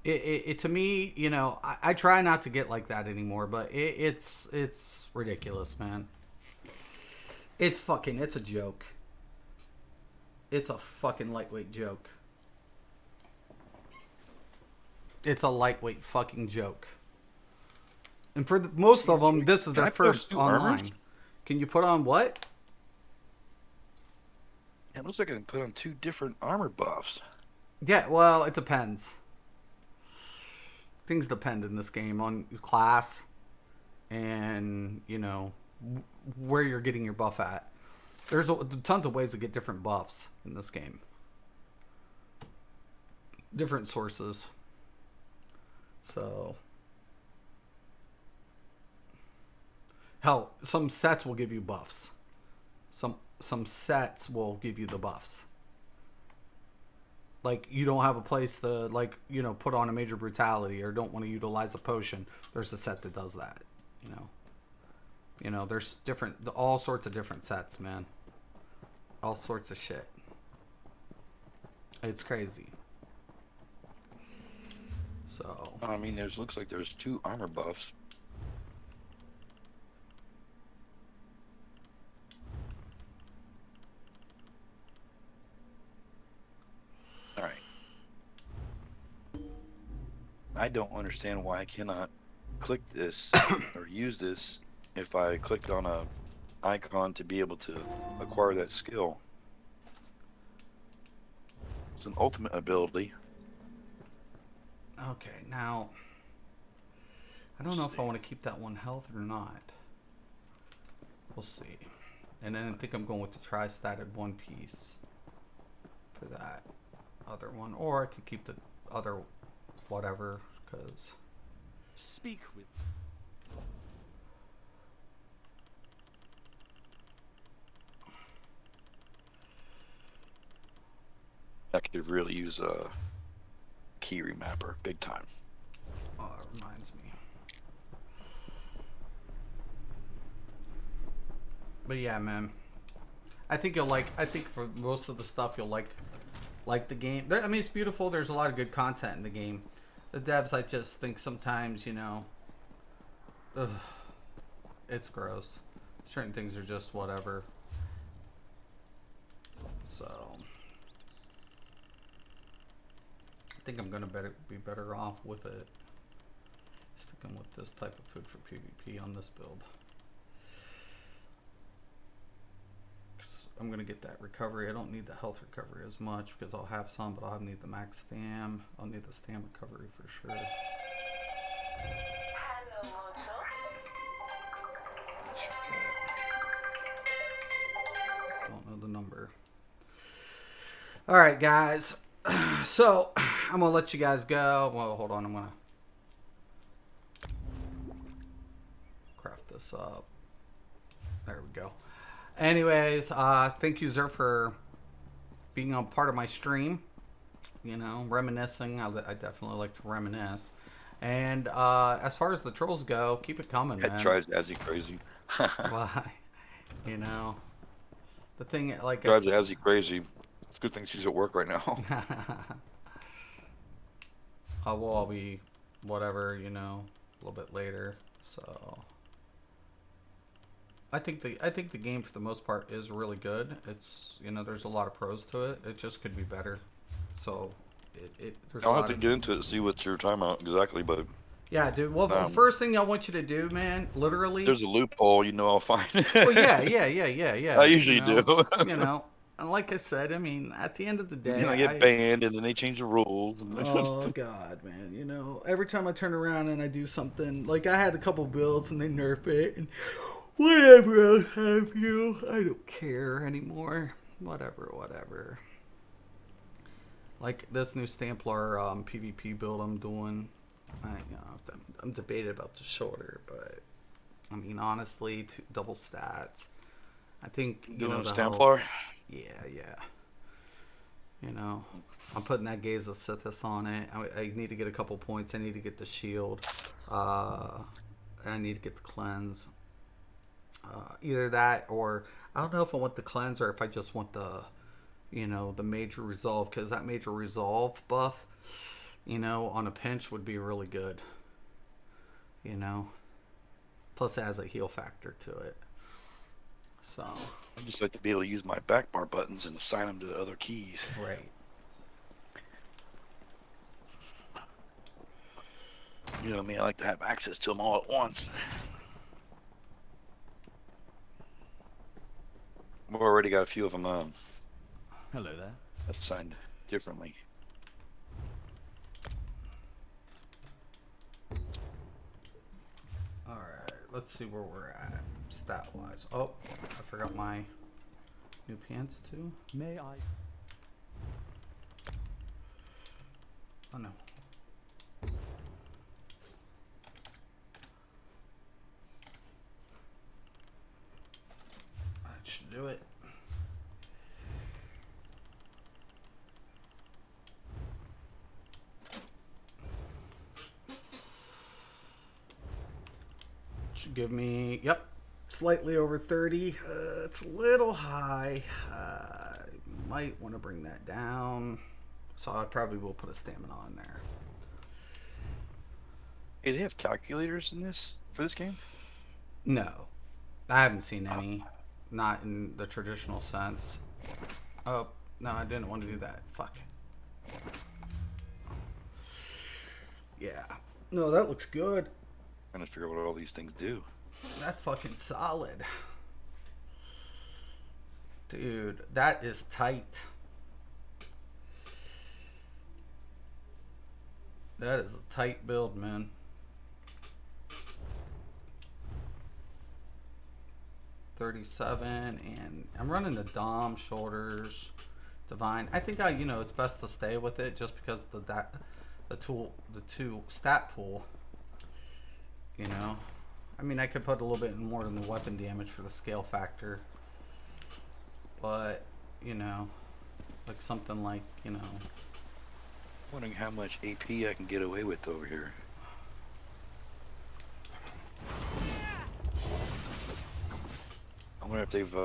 It to me, you know, I try not to get like that anymore, but it's ridiculous, man. It's a joke. It's a fucking lightweight joke. It's a lightweight fucking joke. And for most of them, this is their first online. Armor? Can you put on what? It looks like I can put on 2 different armor buffs. Yeah, well, it depends. Things depend in this game on class and, you know, where you're getting your buff at. There's tons of ways to get different buffs in this game. Different sources. So, hell, some sets will give you buffs. Some sets will give you the buffs. Like, you don't have a place to, like, you know, put on a major brutality or don't want to utilize a potion. There's a set that does that, you know. You know, there's all sorts of different sets, man. All sorts of shit. It's crazy. So. I mean, looks like there's 2 armor buffs. Alright. I don't understand why I cannot click this or use this if I clicked on a icon to be able to acquire that skill. It's an ultimate ability. Okay, now I don't know if I want to keep that 1 health or not. We'll see. And then I think I'm going with the tri-statted 1 piece for that other one, or I could keep the other whatever because Speak with. I could really use a key remapper, big time. Oh, it reminds me. But yeah, man. I think for most of the stuff you'll like the game. I mean, it's beautiful. There's a lot of good content in the game. The devs, I just think sometimes, you know, it's gross. Certain things are just whatever. So I think I'm gonna be better off with it. Sticking with this type of food for PvP on this build. I'm gonna get that recovery. I don't need the health recovery as much because I'll have some, but I'll need the max stam. I'll need the stam recovery for sure. Hello, Otto. Don't know the number. All right, guys. So I'm gonna let you guys go. Well, hold on. I'm gonna craft this up. There we go. Anyways, thank you, Zer, for being a part of my stream. You know, reminiscing. I definitely like to reminisce. And as far as the trolls go, keep it coming, Head man. drives Azzy crazy. Why? You know, the thing, like I Drives said, Azzy crazy. It's a good thing she's at work right now. we'll all be whatever, you know, a little bit later. So I think the game for the most part is really good. It's, you know, there's a lot of pros to it. It just could be better. So there's a I'll lot have to of get into it and see what you're talking about exactly, but yeah, dude. Well, the first thing I want you to do, man, literally. there's a loophole, you know, I'll find it. Well, yeah. I usually you know, do. You know, and like I said, I mean, at the end of the day, I get banned, and then they change the rules. Oh God, man! You know, every time I turn around and I do something, like I had a couple builds and they nerf it, and whatever else have you, I don't care anymore. Whatever. Like this new Stamplar PvP build I'm doing, I'm debated about the shoulder, but I mean honestly, double stats. I think you know the Stamplar. Yeah. You know, I'm putting that Gaze of Sithis on it. I need to get a couple points. I need to get the shield. I need to get the cleanse. Either that, or I don't know if I want the cleanse or if I just want the, you know, the major resolve, because that major resolve buff, you know, on a pinch would be really good. You know, plus it has a heal factor to it. So I just like to be able to use my back bar buttons and assign them to other keys. right. You know what I mean? I like to have access to them all at once. We've already got a few of them Hello there. assigned differently. All right, let's see where we're at stat wise. Oh, I forgot my new pants too. May I? Oh no. That should do it. Should give me, yep, slightly over 30. It's a little high. Might want to bring that down. So I probably will put a stamina on there. Hey, they have calculators in this for this game? No, I haven't seen any. Not in the traditional sense. Oh, no, I didn't want to do that. Fuck. Yeah. No, that looks good. Trying to figure out what all these things do. That's fucking solid. Dude, that is tight. That is a tight build, man. $37, and I'm running the Dom, shoulders, divine. I think it's best to stay with it just because the two stat pool. You know, I mean, I could put a little bit more than the weapon damage for the scale factor, but you know, like something like, you know. Wondering how much AP I can get away with over here. I wonder if they've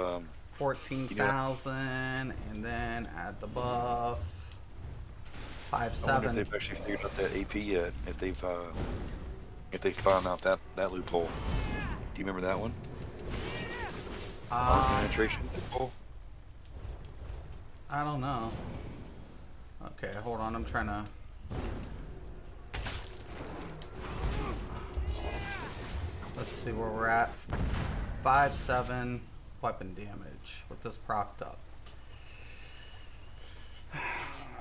14,000, and then add the buff. I wonder 5-7. if they've actually figured out that AP yet. If they've found out that loophole. Do you remember that one? Penetration loophole. I don't know. Okay, hold on. I'm trying to. Let's see where we're at. 5-7 weapon damage with this propped up.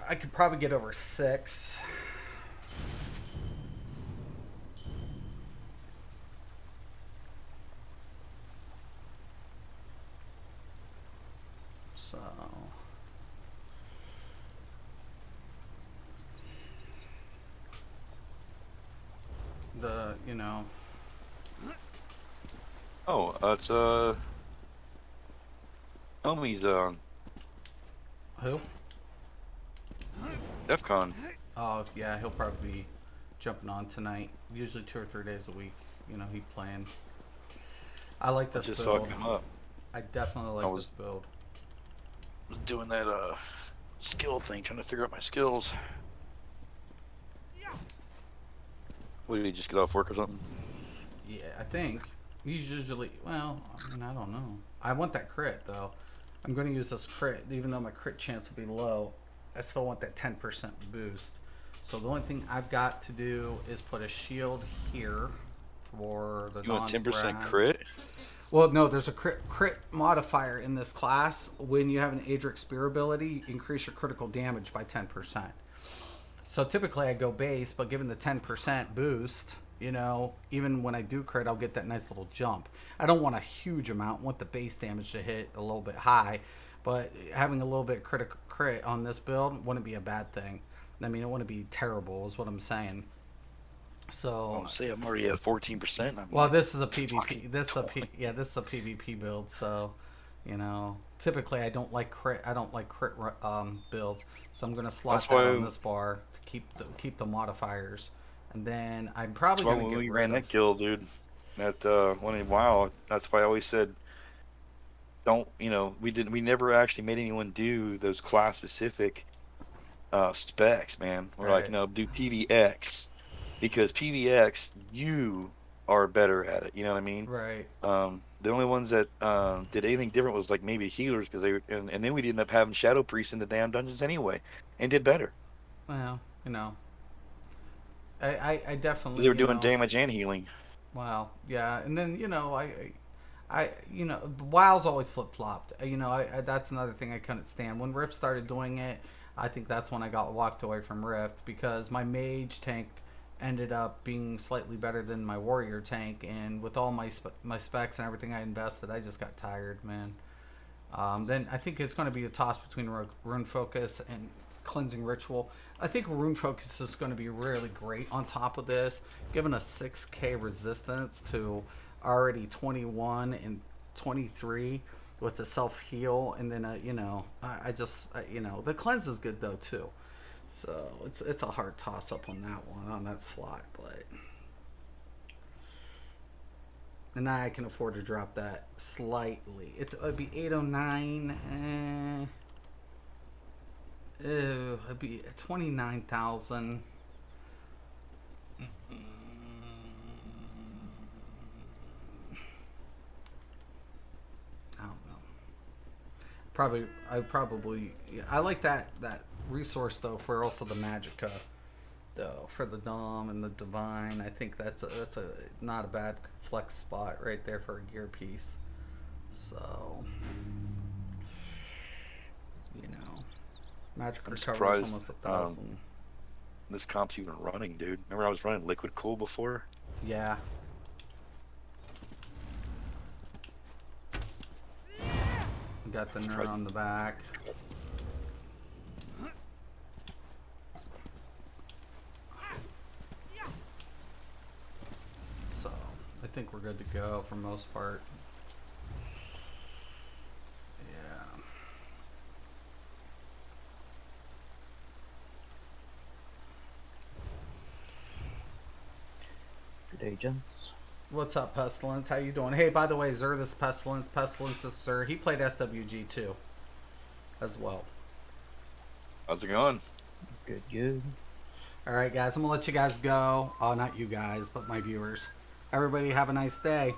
I could probably get over 6. So Oh, it's Homie's Who? DEFCON. Oh yeah, he'll probably be jumping on tonight. Usually 2 or 3 days a week. You know, he playing. I like this Just saw build. it come up. I definitely I like was- this build. Was doing that skill thing, trying to figure out my skills. What did he just get off work or something? Yeah, I think he's usually. Well, I mean, I don't know. I want that crit though. I'm going to use this crit, even though my crit chance will be low. I still want that 10% boost. So the only thing I've got to do is put a shield here for the. You want Dawn's 10% Wrath. crit? Well, no, there's a crit modifier in this class. When you have an Adric Spear ability, you increase your critical damage by 10%. So typically I go base, but given the 10% boost, you know, even when I do crit, I'll get that nice little jump. I don't want a huge amount. I want the base damage to hit a little bit high, but having a little bit crit on this build wouldn't be a bad thing. I mean, it wouldn't be terrible is what I'm saying. So Say I'm already at 14%. well, this is a PvP. This is a this is a PvP build. So, you know, typically I don't like crit. I don't like crit builds. So I'm gonna slot That's that why- on this bar to keep the modifiers, and then I'm probably That's why gonna when get we rid ran of. that guild, dude, that one in WoW, that's why I always said, don't, you know, we never actually made anyone do those class specific specs, man. We're like, Right. no, do PVX, because PVX you are better at it. You know what I mean? Right. The only ones that did anything different was like maybe healers, because they were, and then we ended up having shadow priests in the damn dungeons anyway, and did better. Well, you know, I definitely They were you doing know, damage and healing. Wow. Yeah, and then you know you know, WoW's always flip flopped. You know, that's another thing I couldn't stand. When Rift started doing it, I think that's when I got walked away from Rift, because my mage tank ended up being slightly better than my warrior tank, and with all my specs and everything I invested, I just got tired, man. Then I think it's going to be a toss between Rune Focus and Cleansing Ritual. I think Rune Focus is going to be really great on top of this, given a 6k resistance to already 21 and 23 with the self heal, and then you know, you know, the cleanse is good though too. So it's a hard toss up on that one, on that slot, but. And now I can afford to drop that slightly. It'd be 809. It'd be 29,000. I don't know. I like that resource though for also the Magicka. Though for the Dom and the Divine, I think that's a not a bad flex spot right there for a gear piece. So you know, magic I'm recovery is surprised, almost 1,000. This comp's even running, dude. Remember I was running Liquid Cool before? Yeah. Got the nerd on the back. So I think we're good to go for most part. Yeah. Good day, gents. What's up, Pestilence? How you doing? Hey, by the way, Zer, this Pestilence. Pestilence is Sir. He played SWG too, as well. How's it going? Good, good. All right, guys. I'm gonna let you guys go. Oh, not you guys, but my viewers. Everybody have a nice day.